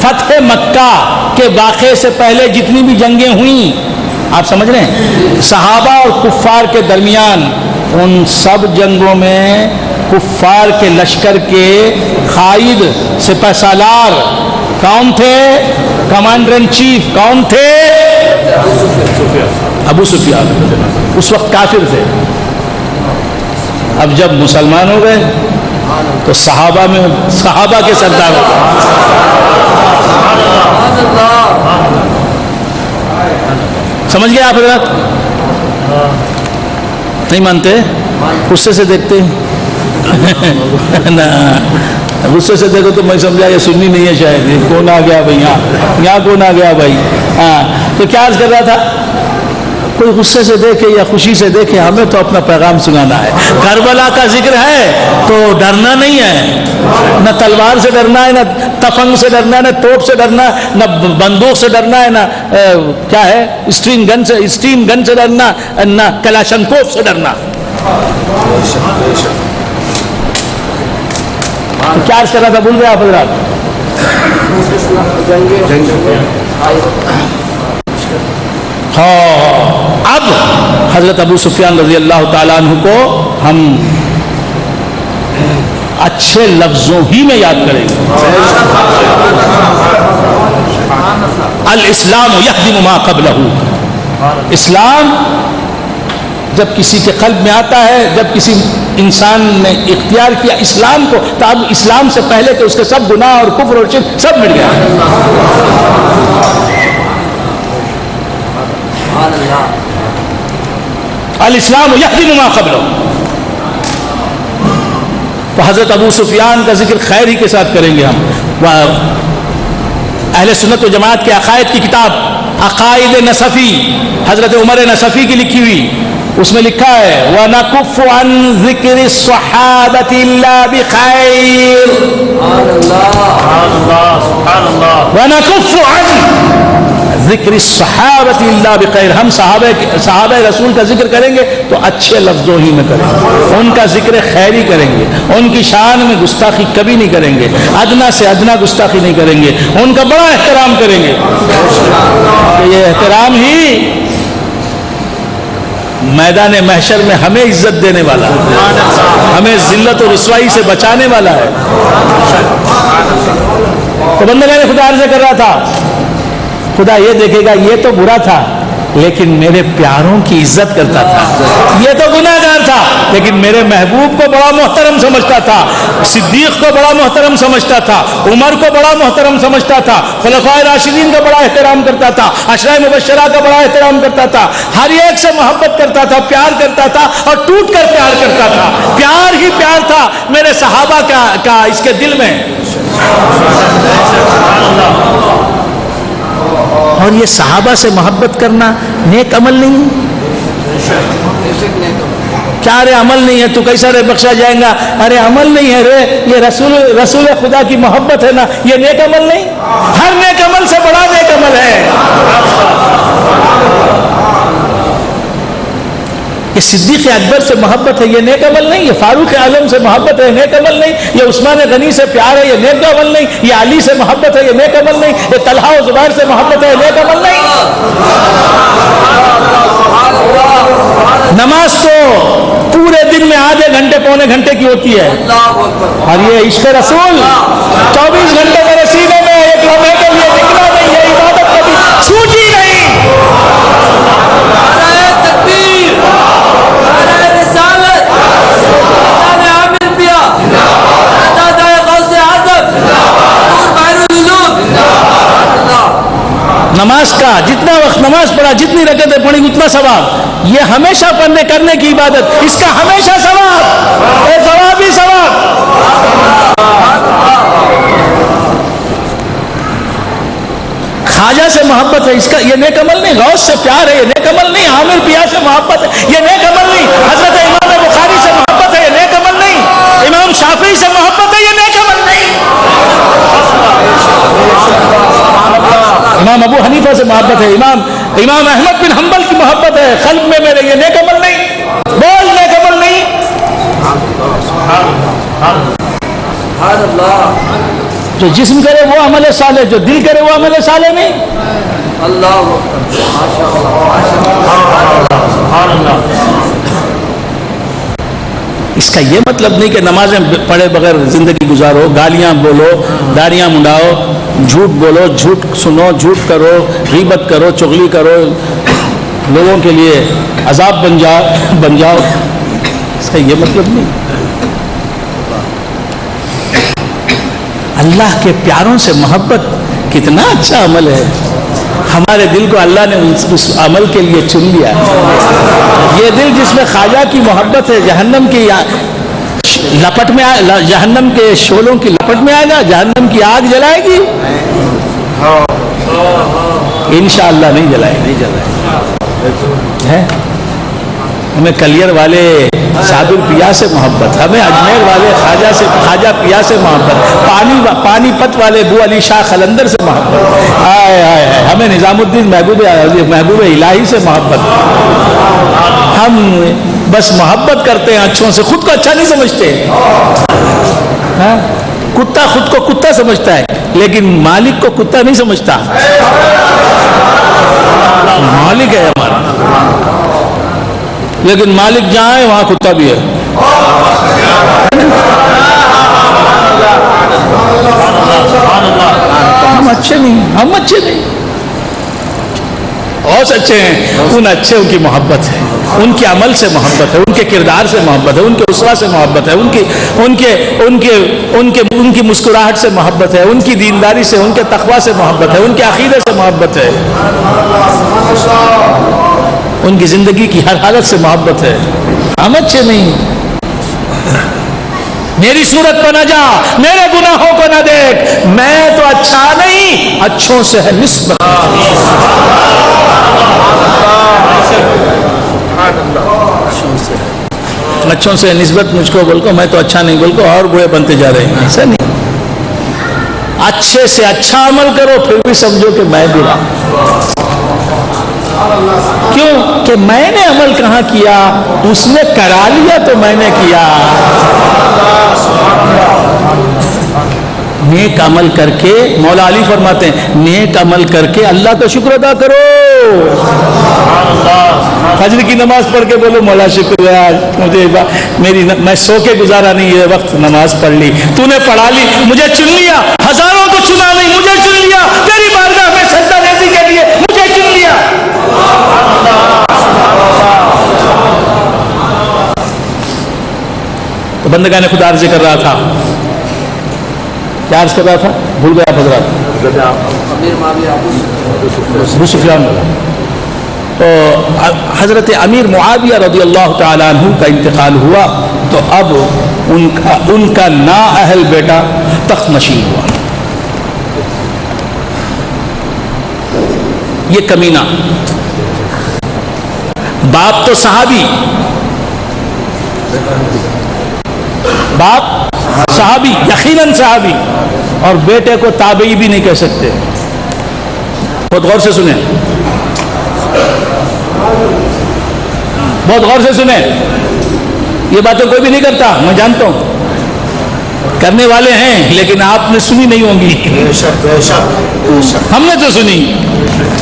فتح مکہ کے واقعے سے پہلے جتنی بھی جنگیں ہوئیں، آپ سمجھ رہے ہیں، صحابہ اور کفار کے درمیان. ان سب جنگوں میں کفار کے لشکر کے قائد، سپہ سالار کون تھے؟ کمانڈر ان چیف کون تھے؟ ابو سفیان. اس وقت کافر تھے. اب جب مسلمان ہو گئے تو صحابہ کے سردار ہو گئے. سمجھ گئے آپ حضرات؟ نہیں مانتے؟ غصے سے دیکھتے نا، غصے سے دیکھو تو میں سمجھا یہ سنی نہیں ہے شاید. کون آ گیا بھائی؟ یہاں کون آ گیا بھائی؟ ہاں. تو کیا عرض کر رہا تھا؟ کوئی غصے سے دیکھے یا خوشی سے دیکھے، ہمیں تو اپنا پیغام سنانا ہے. کربلا کا ذکر ہے تو ڈرنا نہیں ہے، نہ تلوار سے ڈرنا ہے، نہ تفنگ سے ڈرنا ہے، نہ توپ سے ڈرنا ہے، نہ بندوق سے ڈرنا ہے، نہ کیا ہے اسٹرین گن سے ڈرنا، نہ کلاشنکوف سے ڈرنا. کیا عرض کر رہا تھا؟ بھول گئے آپ حضرات؟ ہاں. اب حضرت ابو سفیان رضی اللہ تعالیٰ عنہ کو ہم اچھے لفظوں ہی میں یاد کریں گے. الاسلام یہدم ما قبلہ. اسلام جب کسی کے قلب میں آتا ہے، جب کسی انسان نے اختیار کیا اسلام کو، تو اب اسلام سے پہلے کہ اس کے سب گناہ اور کفر اور شرک سب مٹ گیا. الاسلام یہدم ما قبلہ. تو حضرت ابو سفیان کا ذکر خیر ہی کے ساتھ کریں گے ہم. اہل سنت و جماعت کے عقائد کی کتاب عقائد نصفی حضرت عمر نصفی کی لکھی ہوئی، اس میں لکھا ہے وَنَكُفُّ عَنْ ذِكْرِ الصَّحَابَةِ إِلَّا بِخَيْرٍ. وَنَكُفُّ عَنْ ذِكْرِ الصَّحَابَةِ إِلَّا بِخَيْرٍ. ہم صحابہ رسول کا ذکر کریں گے تو اچھے لفظوں ہی میں کریں گے، ان کا ذکر خیری کریں گے، ان کی شان میں گستاخی کبھی نہیں کریں گے، ادنا سے ادنا گستاخی نہیں کریں گے، ان کا بڑا احترام کریں گے. یہ احترام ہی میدان محشر میں ہمیں عزت دینے والا ہے، ہمیں ذلت و رسوائی سے بچانے والا ہے. تو بندگان خدا عرض کر رہا تھا خدا یہ دیکھے گا یہ تو برا تھا لیکن میرے پیاروں کی عزت کرتا تھا، یہ تو گناہ گار تھا لیکن میرے محبوب کو بڑا محترم سمجھتا تھا، صدیق کو بڑا محترم سمجھتا تھا، عمر کو بڑا محترم سمجھتا تھا، خلفائے راشدین کا بڑا احترام کرتا تھا، عشرہ مبشرہ کا بڑا احترام کرتا تھا، ہر ایک سے محبت کرتا تھا، پیار کرتا تھا اور ٹوٹ کر پیار کرتا تھا. پیار ہی پیار تھا میرے صحابہ کا اس کے دل میں. اور یہ صحابہ سے محبت کرنا نیک عمل نہیں ہے؟ کیا رے عمل نہیں ہے تو کیسا رے بخشا جائے گا؟ ارے عمل نہیں ہے رے، یہ رسول خدا کی محبت ہے نا، یہ نیک عمل نہیں؟ ہر نیک عمل سے بڑا نیک عمل ہے. یہ صدیق اکبر سے محبت ہے، یہ نیک عمل نہیں؟ یہ فاروق اعظم سے محبت ہے، نیک عمل نہیں؟ یہ عثمان غنی سے پیار ہے، یہ نیک عمل نہیں؟ یہ علی سے محبت ہے، یہ نیک عمل نہیں؟ یہ طلحہ و زبیر سے محبت ہے، یہ نیک عمل نہیں؟ نماز تو پورے دن میں آدھے گھنٹے پونے گھنٹے کی ہوتی ہے، اور یہ عشق رسول 24 گھنٹے میرے سینے میں ایک لمحے کے لیے نکلا نہیں، یہ عبادت کبھی چھوٹی نہیں. نماز کا جتنا وقت نماز پڑھا، جتنی رکعتیں پڑھی اتنا ثواب. یہ ہمیشہ پڑھنے کرنے کی عبادت، اس کا ہمیشہ ثواب، اے ثواب ہی ثواب. خواجہ سے محبت ہے، اس کا یہ نیک عمل نہیں؟ غوث سے پیار ہے، یہ نیک عمل نہیں؟ عامر پیا سے محبت ہے، یہ نیک عمل نہیں؟ حضرت امام بخاری سے محبت ہے، یہ نیک عمل نہیں؟ امام شافعی سے محبت ہے، یہ نیک عمل نہیں؟ امام ابو حنیفہ سے محبت ہے، امام احمد بن حنبل کی محبت ہے قلب میں میرے، یہ نیک عمل نہیں؟ بول نیک عمل نہیں؟ جو جسم کرے وہ عمل صالح، جو دل کرے وہ عمل صالح نہیں. اس کا یہ مطلب نہیں کہ نمازیں پڑھے بغیر زندگی گزارو، گالیاں بولو، داڑیاں منڈاؤ، جھوٹ بولو، جھوٹ سنو، جھوٹ کرو، غیبت کرو، چغلی کرو، لوگوں کے لیے عذاب بن جاؤ. اس کا یہ مطلب نہیں. اللہ کے پیاروں سے محبت کتنا اچھا عمل ہے. ہمارے دل کو اللہ نے اس عمل کے لیے چن لیا. یہ دل جس میں خواجہ کی محبت ہے جہنم کی لپٹ میں جہنم کے شعلوں کی لپٹ میں آئے گا، جہنم کی آگ جلائے گی؟ انشاءاللہ نہیں جلائے ہے. ہمیں کلیر والے صابر پیا سے محبت، ہمیں اجمیر والے خواجہ پیا سے محبت، پانی پت والے بو علی شاہ خلندر سے محبت، ہمیں نظام الدین محبوب الہی سے محبت. ہم بس محبت کرتے ہیں اچھوں سے، خود کو اچھا نہیں سمجھتے. کتا خود کو کتا سمجھتا ہے لیکن مالک کو کتا نہیں سمجھتا. مالک ہے ہمارا، لیکن مالک جہاں ہے وہاں کتا بھی ہے. ہم اچھے نہیں، بہت اچھے ہیں. ان اچھوں کی محبت ہے، ان کے عمل سے محبت ہے، ان کے کردار سے محبت ہے، ان کے اسوہ سے محبت ہے، ان کی مسکراہٹ سے محبت ہے، ان کی دینداری سے، ان کے تقوی سے محبت ہے، ان کے عقیدے سے محبت ہے، ان کی زندگی کی ہر حالت سے محبت ہے. ہم اچھے نہیں. میری صورت کو نہ جا، میرے گناہوں کو نہ دیکھ، میں تو اچھا نہیں، اچھوں سے ہے نسبت۔ اچھوں سے نسبت مجھ کو بول کو، میں تو اچھا نہیں بول کو اور برے بنتے جا رہے ہیں، ایسا نہیں۔ اچھے سے اچھا عمل کرو پھر بھی سمجھو کہ میں برا۔ کیوں کہ میں نے عمل کہاں کیا، اس نے کرا لیا تو میں نے کیا۔ نیک عمل کر کے، مولا علی فرماتے ہیں نیک عمل کر کے اللہ کا شکر ادا کرو۔ فجر کی نماز پڑھ کے بولو مولا شکر ہے مجھے میں سو کے گزارا نہیں، یہ وقت نماز پڑھ لی، تو نے پڑھا لی، مجھے چن لیا، ہزاروں کو چنا نہیں مجھے چن لیا، تیری بارگاہ میں سجدہ ریزی کے لیے مجھے چن لیا۔ تو بندگان خدا عرض کر رہا تھا، کیا عرض کر رہا تھا، بھول گیا حضرات، ابو سفیان۔ تو حضرت امیر معاویہ رضی اللہ تعالیٰ عنہ کا انتقال ہوا تو اب ان کا نااہل بیٹا تخت نشین ہوا۔ یہ کمینہ، باپ تو صحابی، باپ صحابی، یقیناً صحابی، اور بیٹے کو تابعی بھی نہیں کہہ سکتے۔ بہت غور سے سنیں، بہت غور سے سنیں، یہ باتیں کوئی بھی نہیں کرتا، میں جانتا ہوں کرنے والے ہیں، لیکن آپ نے سنی نہیں ہوں گی، ہم نے تو سنی،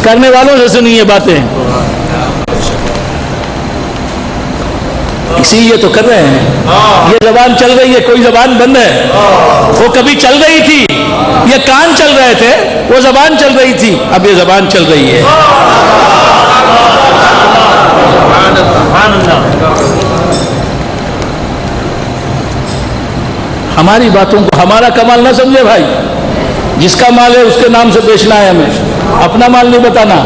کرنے والوں سے سنی یہ باتیں، اسی لیے تو کر رہے ہیں۔ یہ زبان چل رہی ہے، کوئی زبان بند ہے؟ وہ کبھی چل رہی تھی، یہ کان چل رہے تھے، وہ زبان چل رہی تھی، اب یہ زبان چل رہی ہے۔ ہماری باتوں کو ہمارا کمال نہ سمجھے بھائی، جس کا مال ہے اس کے نام سے بیچنا ہے ہمیں، اپنا مال نہیں بتانا،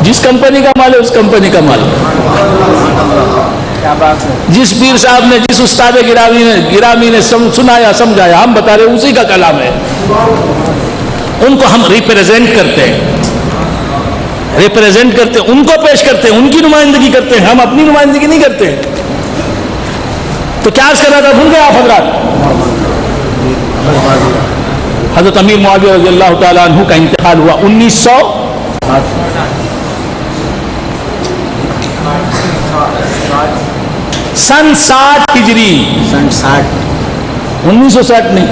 جس کمپنی کا مال ہے اس کمپنی کا مال۔ جس پیر صاحب نے، جس استاد گرامی نے سنایا سمجھایا، ہم بتا رہے اسی کا کلام ہے، ان کو ہم ریپریزنٹ کرتے ہیں، ان کو پیش کرتے ہیں، ان کی نمائندگی کرتے ہیں، ہم اپنی نمائندگی نہیں کرتے۔ تو کیا عرض کر رہا تھا، بھول گئے آپ حضرات؟ حضرت امیر معاویہ رضی اللہ تعالیٰ عنہ کا انتقال ہوا 1960 ہجری، 1960 نہیں،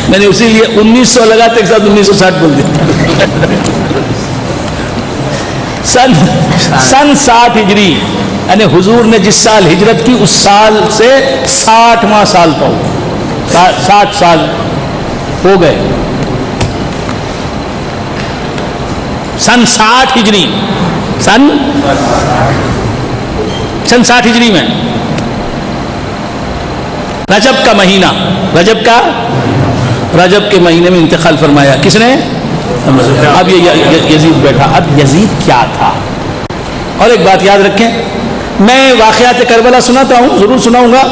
میں نے اسی لیے 1900 لگاتے کے ساتھ 1960 بول دیا۔ سن 60 ہجری، یعنی حضور نے جس سال ہجرت کی اس سال سے 60واں سال پہنچ، 60 سال ہو گئے۔ سن 60 ہجری، سن 60 ہجری میں رجب کا مہینہ، رجب کے مہینے میں انتقال فرمایا۔ کس نے؟ اب یہ یزید بیٹھا۔ اب یزید کیا تھا؟ اور ایک بات یاد رکھیں، میں واقعات کربلا سناتا ہوں، ضرور سناؤں گا،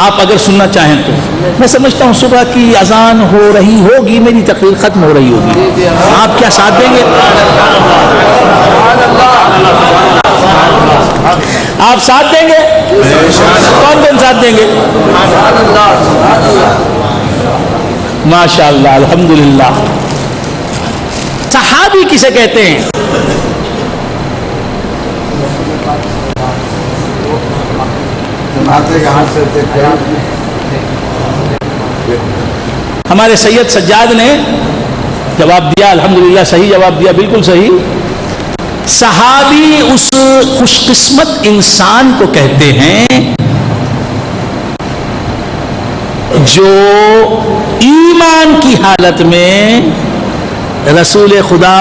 آپ اگر سننا چاہیں تو۔ میں سمجھتا ہوں صبح کی اذان ہو رہی ہوگی، میری تقریر ختم ہو رہی ہوگی، آپ کیا ساتھ دیں گے؟ آپ ساتھ دیں گے؟ کون کون ساتھ دیں گے؟ ماشاء اللہ، الحمدللہ۔ صحابی کسے کہتے ہیں؟ ہمارے سید سجاد نے جواب دیا، الحمدللہ صحیح جواب دیا، بالکل صحیح۔ صحابی اس خوش قسمت انسان کو کہتے ہیں جو ایمان کی حالت میں رسول خدا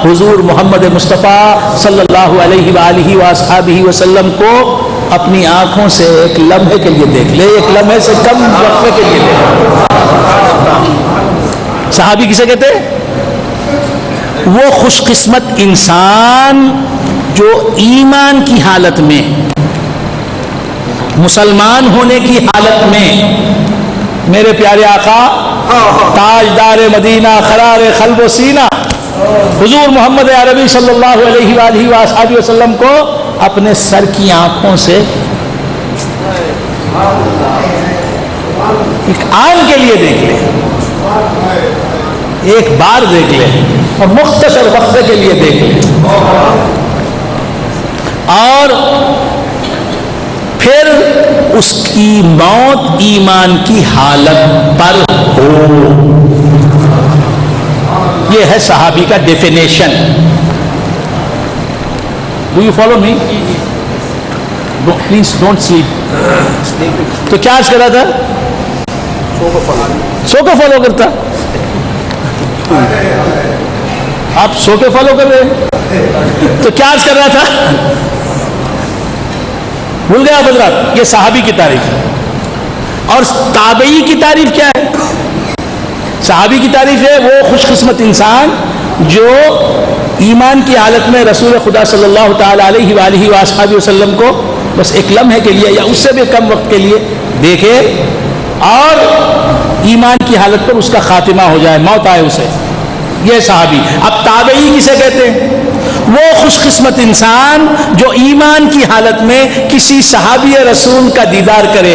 حضور محمد مصطفیٰ صلی اللہ علیہ وآلہ وآصحابہ وسلم کو اپنی آنکھوں سے ایک لمحے کے لیے دیکھ لے، ایک لمحے سے کم وقفے کے لیے دیکھ لے۔ صحابی کسے کہتے ہیں؟ وہ خوش قسمت انسان جو ایمان کی حالت میں مسلمان ہونے کی حالت میں میرے پیارے آقا تاجدار مدینہ قرار قلب و سینہ حضور محمد عربی صلی اللہ علیہ وآلہ وآلہ وسلم کو اپنے سر کی آنکھوں سے ایک آن کے لیے دیکھ لیں، ایک بار دیکھ لیں اور مختصر وقت کے لیے دیکھ لیں، اور پھر اس کی موت ایمان کی حالت پر ہو۔ یہ ہے صحابی کا definition. Do you follow me? Please don't slip. تو کیا عرض کر رہا تھا؟ سو کو فالو کرتا؟ آپ سو کے فالو کر رہے ہیں؟ تو کیا عرض کر رہا تھا؟ بھول گیا حضرات؟ یہ صحابی کی تعریف ہے۔ اور تابعی کی تعریف کیا ہے؟ صحابی کی تعریف ہے وہ خوش قسمت انسان جو ایمان کی حالت میں رسول خدا صلی اللہ تعالی علیہ وآلہ وآلہ وسلم کو بس ایک لمحے کے لیے یا اس سے بھی کم وقت کے لیے دیکھے اور ایمان کی حالت پر اس کا خاتمہ ہو جائے، موت آئے اسے، یہ صحابی۔ اب تابعی کسے کہتے ہیں؟ وہ خوش قسمت انسان جو ایمان کی حالت میں کسی صحابی رسول کا دیدار کرے،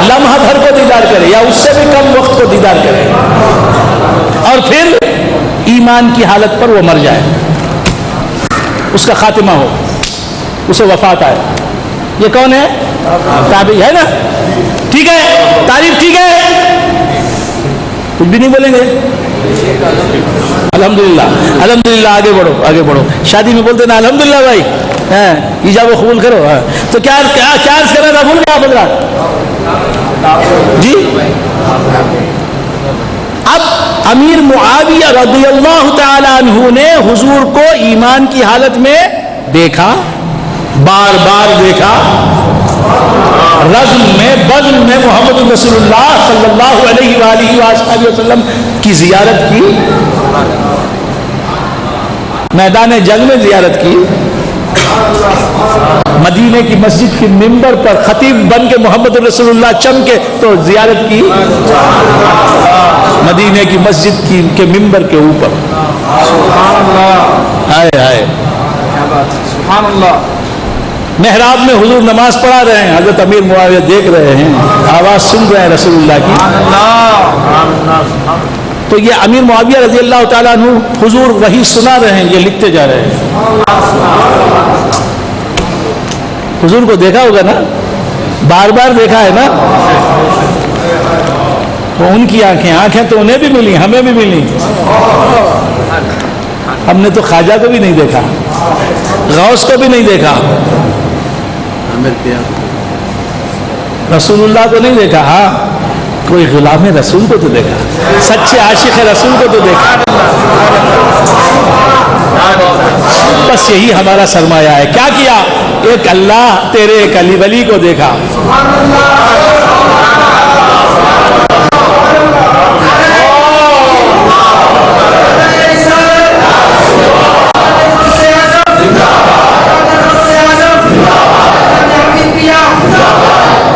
لمحہ بھر کو دیدار کرے یا اس سے بھی کم وقت کو دیدار کرے، اور پھر ایمان کی حالت پر وہ مر جائے، اس کا خاتمہ ہو، اسے وفات آئے۔ یہ کون ہے؟ تابعی ہے نا؟ ٹھیک ہے، تعریف ٹھیک ہے، کچھ بھی نہیں بولیں گے؟ الحمدللہ الحمدللہ، آگے بڑھو آگے بڑھو۔ شادی میں بولتے نا الحمدللہ بھائی، ایجاب و قبول کرو۔ تو کیا عرض کر رہا تھا؟ بھول گیا حضرات؟ جی اب امیر معاویہ رضی اللہ تعالی عنہ نے حضور کو ایمان کی حالت میں دیکھا، بار بار دیکھا، رزم میں بزم میں محمد رسول اللہ صلی اللہ علیہ وآلہ وسلم کی زیارت کی، میدان جنگ میں زیارت کی، مدینے کی مسجد کی ممبر پر خطیب بن کے محمد رسول اللہ چمکے تو زیارت کی، مدینے کی مسجد کے ممبر کے اوپر۔ سبحان اللہ، ہائے ہائے، سبحان اللہ۔ محراب میں حضور نماز پڑھا رہے ہیں، حضرت امیر معاویہ دیکھ رہے ہیں، آواز سن رہے ہیں رسول اللہ کی۔ تو یہ امیر معاویہ رضی اللہ تعالیٰ عنہ حضور وہی سنا رہے ہیں، یہ لکھتے جا رہے ہیں۔ حضور کو دیکھا ہوگا نا، بار بار دیکھا ہے نا، وہ ان کی آنکھیں تو انہیں بھی ملی، ہمیں بھی ملی۔ ہم نے تو خواجہ کو بھی نہیں دیکھا، غوث کو بھی نہیں دیکھا، رسول اللہ کو نہیں دیکھا، ہاں کوئی غلام رسول کو تو دیکھا، سچے عاشق رسول کو تو دیکھا۔ بس یہی ہمارا سرمایہ ہے۔ کیا کیا؟ ایک اللہ تیرے ایک علی ولی کو دیکھا۔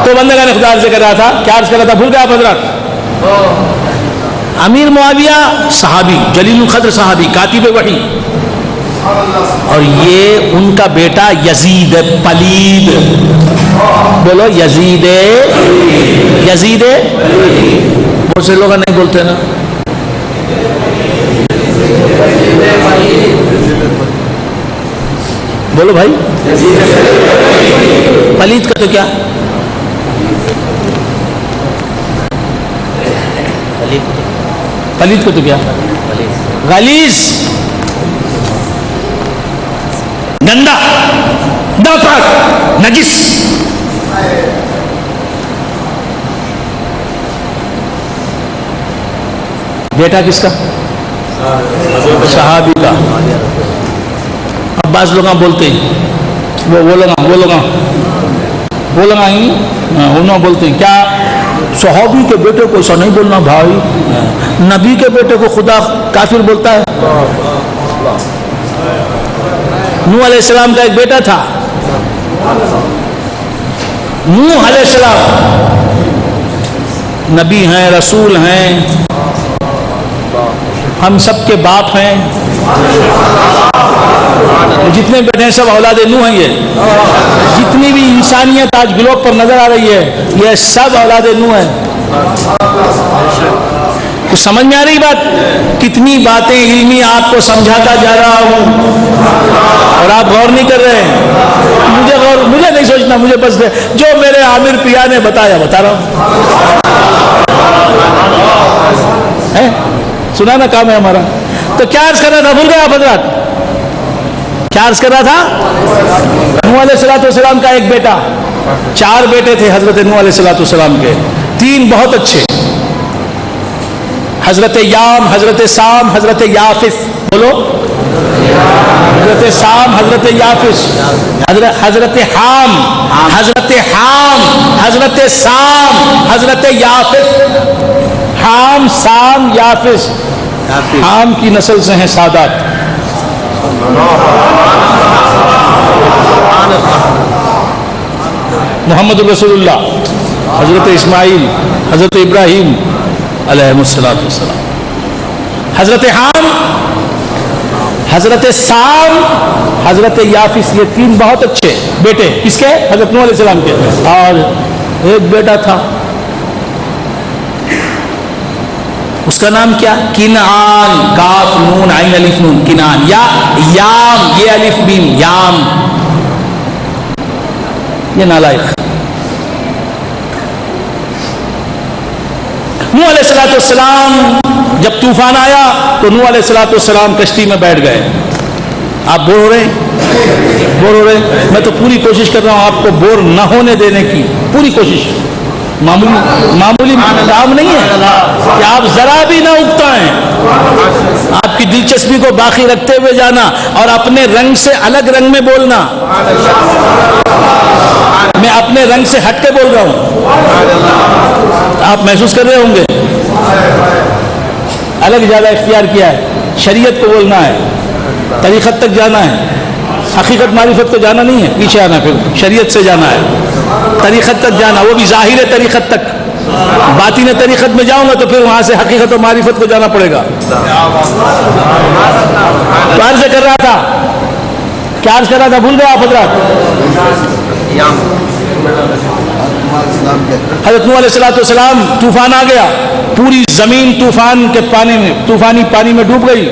تو بندگان خدا سے کر رہا تھا، کیا عرض کر رہا تھا؟ بھول گیا آپ حضرات؟ امیر معاویہ صحابی، جلیل القدر صحابی، کاتب وحی، اور یہ ان کا بیٹا یزید پلید، بولو یزید، یزید بہت سے لوگ نہیں بولتے نا، بولو بھائی، پلید کا تو کیا؟ پلید کو تو کیا؟ غلیظ، گندا، ناپاک، نجس۔ بیٹا کس کا؟ صحابی کا۔ اب بعض لوگ بولتے ہیں وہ بولنا ہی بولتے ہیں، کیا صحابی کے بیٹے کو ایسا نہیں بولنا بھائی، نبی کے بیٹے کو خدا کافر بولتا ہے۔ نوح علیہ السلام کا ایک بیٹا تھا، نوح علیہ السلام نبی ہیں، رسول ہیں، ہم سب کے باپ ہیں، جتنے بیٹھے ہیں سب اولاد نوح ہیں۔ یہ جتنی بھی انسانیت آج گلوب پر نظر آ رہی ہے یہ سب اولاد نوح ہیں۔ کچھ سمجھ میں آ رہی بات؟ کتنی باتیں علمی آپ کو سمجھاتا جا رہا ہوں اور آپ غور نہیں کر رہے ہیں۔ مجھے نہیں سوچنا، مجھے بس جو میرے عامر پیا نے بتایا بتا رہا ہوں۔ سنا نا کام ہے ہمارا۔ تو کیا عرض کر رہا تھا؟ بھول گئے آپ حضرات؟ کیا عرض کر رہا تھا؟ نوح علیہ السلام کا ایک بیٹا، 4 بیٹے تھے حضرت نوح علیہ السلام کے، 3 بہت اچھے، حضرت یام، حضرت سام، حضرت یافس۔ بولو، حضرت سام، حضرت یافس، حضرت حام، حضرت حام، حضرت سام، حضرت یافس۔ حام، سام، یافس۔ حام کی نسل سے ہیں سادات، محمد رسول اللہ، حضرت اسماعیل، حضرت ابراہیم علیہ السلام، حضرت حام، حضرت سام، حضرت یافس۔ یہ 3 بہت اچھے بیٹے کس کے؟ حضرت نوح علیہ السلام کے۔ اور ایک بیٹا تھا، اس کا نام کیا؟ کنعان، کاف نون عین الف نون، کنعان، یا یام، یہ الف بیم، یام۔ یہ نالائق۔ نوح علیہ السلام جب طوفان آیا تو نوح علیہ السلام کشتی میں بیٹھ گئے۔ آپ بور ہو رہے ہیں؟ بور ہو رہے ہیں؟ میں تو پوری کوشش کر رہا ہوں آپ کو بور نہ ہونے دینے کی، پوری کوشش۔ معمولی کام نہیں ہے کہ آپ ذرا بھی نہ اکتائیں، آپ کی دلچسپی کو باقی رکھتے ہوئے جانا اور اپنے رنگ سے الگ رنگ میں بولنا۔ میں اپنے رنگ سے ہٹ کے بول رہا ہوں، آپ محسوس کر رہے ہوں گے۔ الگ زیادہ اختیار کیا ہے، شریعت کو بولنا ہے، طریقت تک جانا ہے، حقیقت معرفت کو جانا نہیں ہے، پیچھے آنا، پھر شریعت سے جانا ہے، طریقت تک جانا، وہ بھی ظاہر طریقت تک۔ باطن طریقت میں جاؤں گا تو پھر وہاں سے حقیقت و معرفت کو جانا پڑے گا۔ تو عرض کر رہا تھا، کیا عرض کر رہا تھا؟ بھول گئے آپ حضرات؟ حضرت نوح علیہ السلام، طوفان آ گیا، پوری زمین طوفان کے پانی میں، طوفانی پانی میں ڈوب گئی،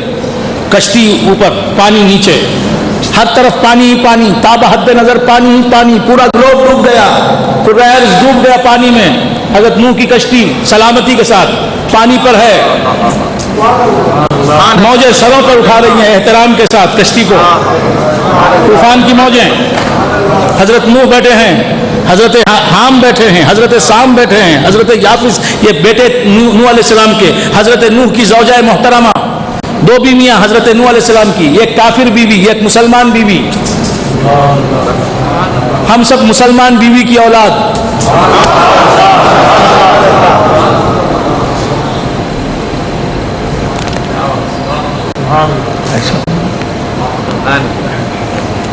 کشتی اوپر، پانی نیچے، ہر طرف پانی ہی پانی، تاب حد نظر پانی ہی پانی، پورا گلوب ڈوب گیا، قریش ڈوب گیا پانی میں۔ حضرت نوح کی کشتی سلامتی کے ساتھ پانی پر ہے، موجیں سروں پر اٹھا رہی ہیں احترام کے ساتھ کشتی کو، طوفان کی موجیں۔ حضرت نوح بیٹھے ہیں، حضرت حام بیٹھے ہیں، حضرت سام بیٹھے ہیں، حضرت یافس، یہ بیٹے نوح علیہ السلام کے، حضرت نوح کی زوجہ محترمہ، 2 بیویاں حضرت نوح علیہ السلام کی، ایک کافر بیوی، ایک مسلمان بیوی۔ ہم سب مسلمان بیوی کی اولاد۔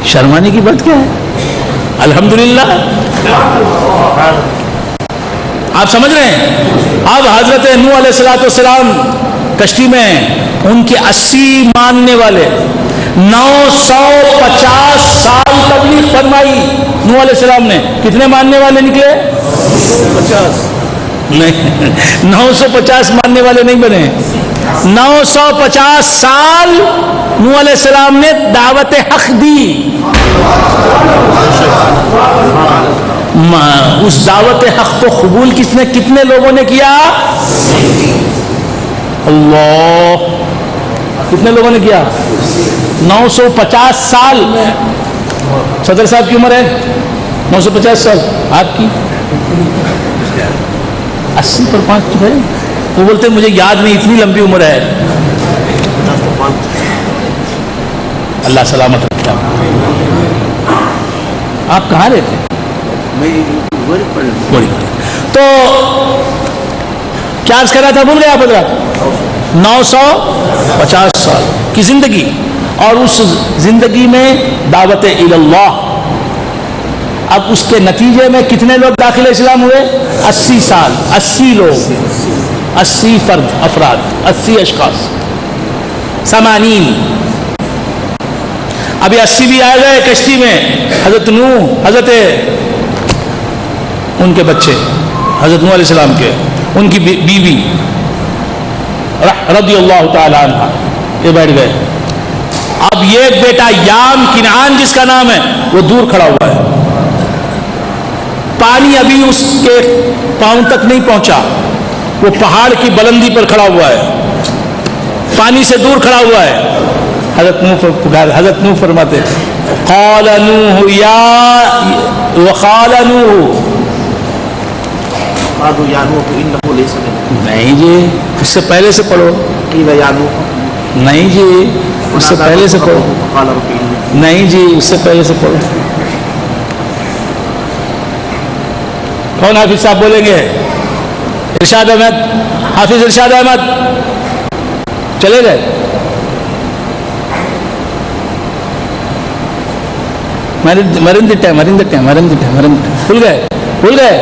شرمانے کی بات کیا ہے؟ الحمدللہ۔ آپ سمجھ رہے ہیں؟ اب حضرت نوح علیہ السلام کشتی میں، ان کے 80 ماننے والے، 950 سال تبلیغ فرمائی نوح علیہ السلام نے۔ کتنے ماننے والے نکلے؟ 50 نہیں، 950 ماننے والے نہیں بنے۔ 950 سال نوح علیہ السلام نے دعوت حق دی۔ اس دعوت حق کو قبول کتنے لوگوں نے کیا؟ اللہ، کتنے لوگوں نے کیا؟ 950 سال۔ صدر صاحب کی عمر ہے 950 سال، آپ کی 80 پر 5 ہے۔ وہ بولتے مجھے یاد نہیں، اتنی لمبی عمر ہے۔ اللہ سلامت رکھے۔ آپ کہاں رہتے؟ تو کیا عرض کر رہا تھا؟ بھول گئے آپ حضرات؟ 950 سال کی زندگی، اور اس زندگی میں دعوت اللہ، اب اس کے نتیجے میں کتنے لوگ داخل اسلام ہوئے؟ 80 سال، 80 لوگ، 80 فرد، افراد، 80 اشخاص، 80۔ ابھی 80 بھی آ گئے کشتی میں، حضرت نوح، حضرت ان کے بچے حضرت نوح علیہ السلام کے، ان کی بیوی رضی اللہ تعالی عنہ، یہ بیٹھ گئے۔ اب یہ بیٹا یام کنعان جس کا نام ہے وہ دور کھڑا ہوا ہے، پانی ابھی اس کے پاؤں تک نہیں پہنچا، وہ پہاڑ کی بلندی پر کھڑا ہوا ہے، پانی سے دور کھڑا ہوا ہے۔ حضرت نوح فرماتے قال نوح وقال نوح، نہیں جی اس سے پہلے سے پڑھو، نہیں جی اس سے پہلے سے پڑھو، نہیں جی اس سے پہلے سے پڑھو۔ کون حافظ صاحب بولیں گے؟ ارشاد احمد، حافظ ارشاد احمد چلے گئے؟ مرندٹے بھول گئے۔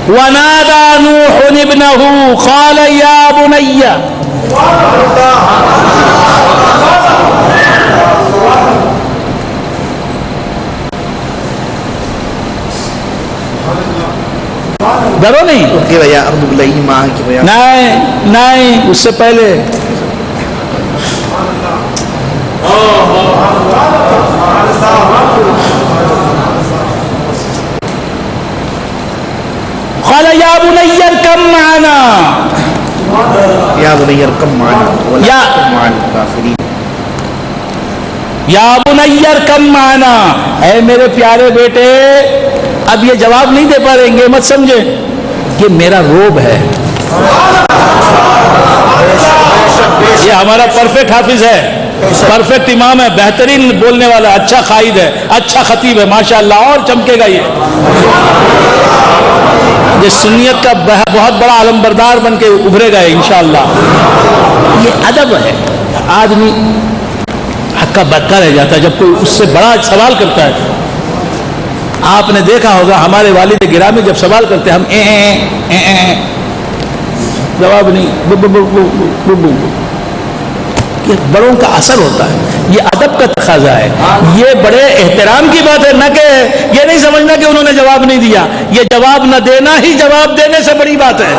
ونادى نوح ابنه قال يا بني، ڈرو نہیں، نہیں اس سے پہلے قال يا بني اركب معنا، یا بنی ارکب معنا ولا تکن مع الکافرین، یا بنی ارکب معنا، اے میرے پیارے بیٹے، اب یہ جواب نہیں دے پائیں گے، مت سمجھے، یہ میرا روب ہے، یہ ہمارا پرفیکٹ حافظ ہے، پرفیکٹ امام ہے، بہترین بولنے والا، اچھا قائد ہے، اچھا خطیب ہے، ماشاءاللہ، اور چمکے گا یہ سنیت کا بہت بڑا علم بردار بن کے ابھرے گا انشاءاللہ۔ یہ ادب ہے، آدمی ہکا بکا رہ جاتا ہے جب کوئی اس سے بڑا سوال کرتا ہے۔ آپ نے دیکھا ہوگا ہمارے والد گرامی جب سوال کرتے ہیں ہم جواب نہیں، یہ بڑوں کا اثر ہوتا ہے، یہ ادب کا تقاضا ہے، یہ بڑے احترام کی بات ہے، نہ کہ یہ نہیں سمجھنا کہ انہوں نے جواب نہیں دیا، یہ جواب نہ دینا ہی جواب دینے سے بڑی بات ہے۔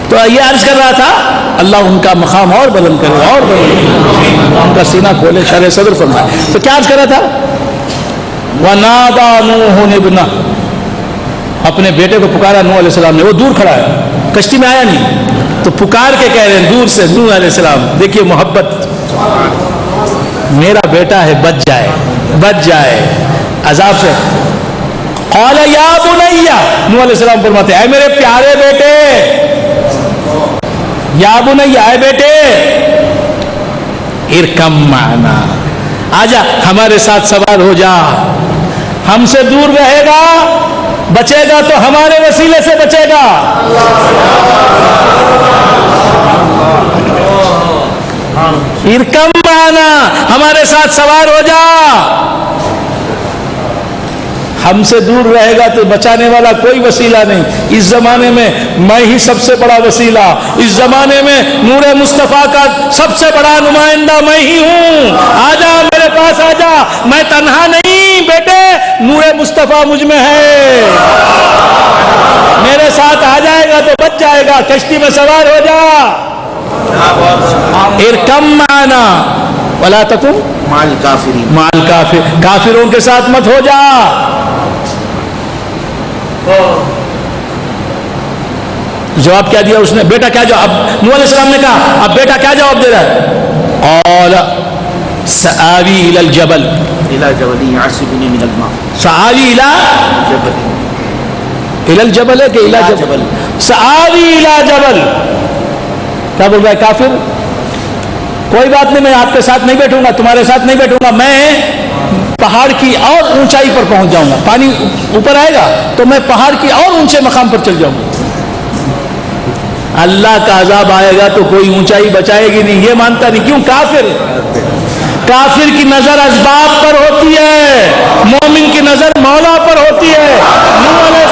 تو یہ عرض کر رہا تھا، اللہ ان کا مقام اور بلند کرے، اور بلند، ان کا سینہ کھولے، شرح صدر فرمائے۔ تو کیا عرض کر رہا تھا؟ وَنَادَى نُوحٌ ابْنَهُ، اپنے بیٹے کو پکارا نوح علیہ السلام نے، وہ دور کھڑا ہے، کشتی میں آیا نہیں، تو پکار کے کہہ رہے ہیں دور سے، نوح علیہ السلام، دیکھیے محبت، میرا بیٹا ہے، بچ جائے، بچ جائے عذاب سے۔ قال یا بنی، نوح علیہ السلام فرماتے ہیں اے میرے پیارے بیٹے، یا بنی، اے بیٹے، ارکم معنا، آجا ہمارے ساتھ سوار ہو جا، ہم سے دور رہے گا، بچے گا تو ہمارے وسیلے سے بچے گا۔ ارکم معنا، ہمارے ساتھ سوار ہو جا، ہم سے دور رہے گا تو بچانے والا کوئی وسیلہ نہیں، اس زمانے میں میں ہی سب سے بڑا وسیلہ، اس زمانے میں نور مصطفیٰ کا سب سے بڑا نمائندہ میں ہی ہوں، آجا میرے پاس آجا، میں تنہا نہیں بیٹے، نور مصطفیٰ مجھ میں ہے، میرے ساتھ آ جائے گا تو بچ جائے گا، کشتی میں سوار ہو جا۔ ارکم معنا ولا تکن مع الکافرین، مع الکافر، کافروں کے ساتھ مت ہو جا۔ جواب کیا دیا اس نے؟ بیٹا کیا جواب؟ نوح علیہ السلام نے کہا اب بیٹا کیا جواب دے رہا ہے؟ قال سآوی الی الجبل، الى جبل یعصمنی من الماء، سآوی الی جبل، الی الجبل ہے کہ الی جبل؟ سآوی الی جبل، کیا بول رہا ہے کافر؟ کوئی بات نہیں، میں آپ کے ساتھ نہیں بیٹھوں گا، تمہارے ساتھ نہیں بیٹھوں گا، میں پہاڑ کی اور اونچائی پر پہنچ جاؤں گا، پانی اوپر آئے گا تو میں پہاڑ کی اور اونچے مقام پر چل جاؤں گا۔ اللہ کا عذاب آئے گا تو کوئی اونچائی بچائے گی نہیں، یہ مانتا نہیں. کیوں؟ کافر کی نظر اسباب پر ہوتی ہے، مومن کی نظر مولا پر ہوتی ہے. نوح علیہ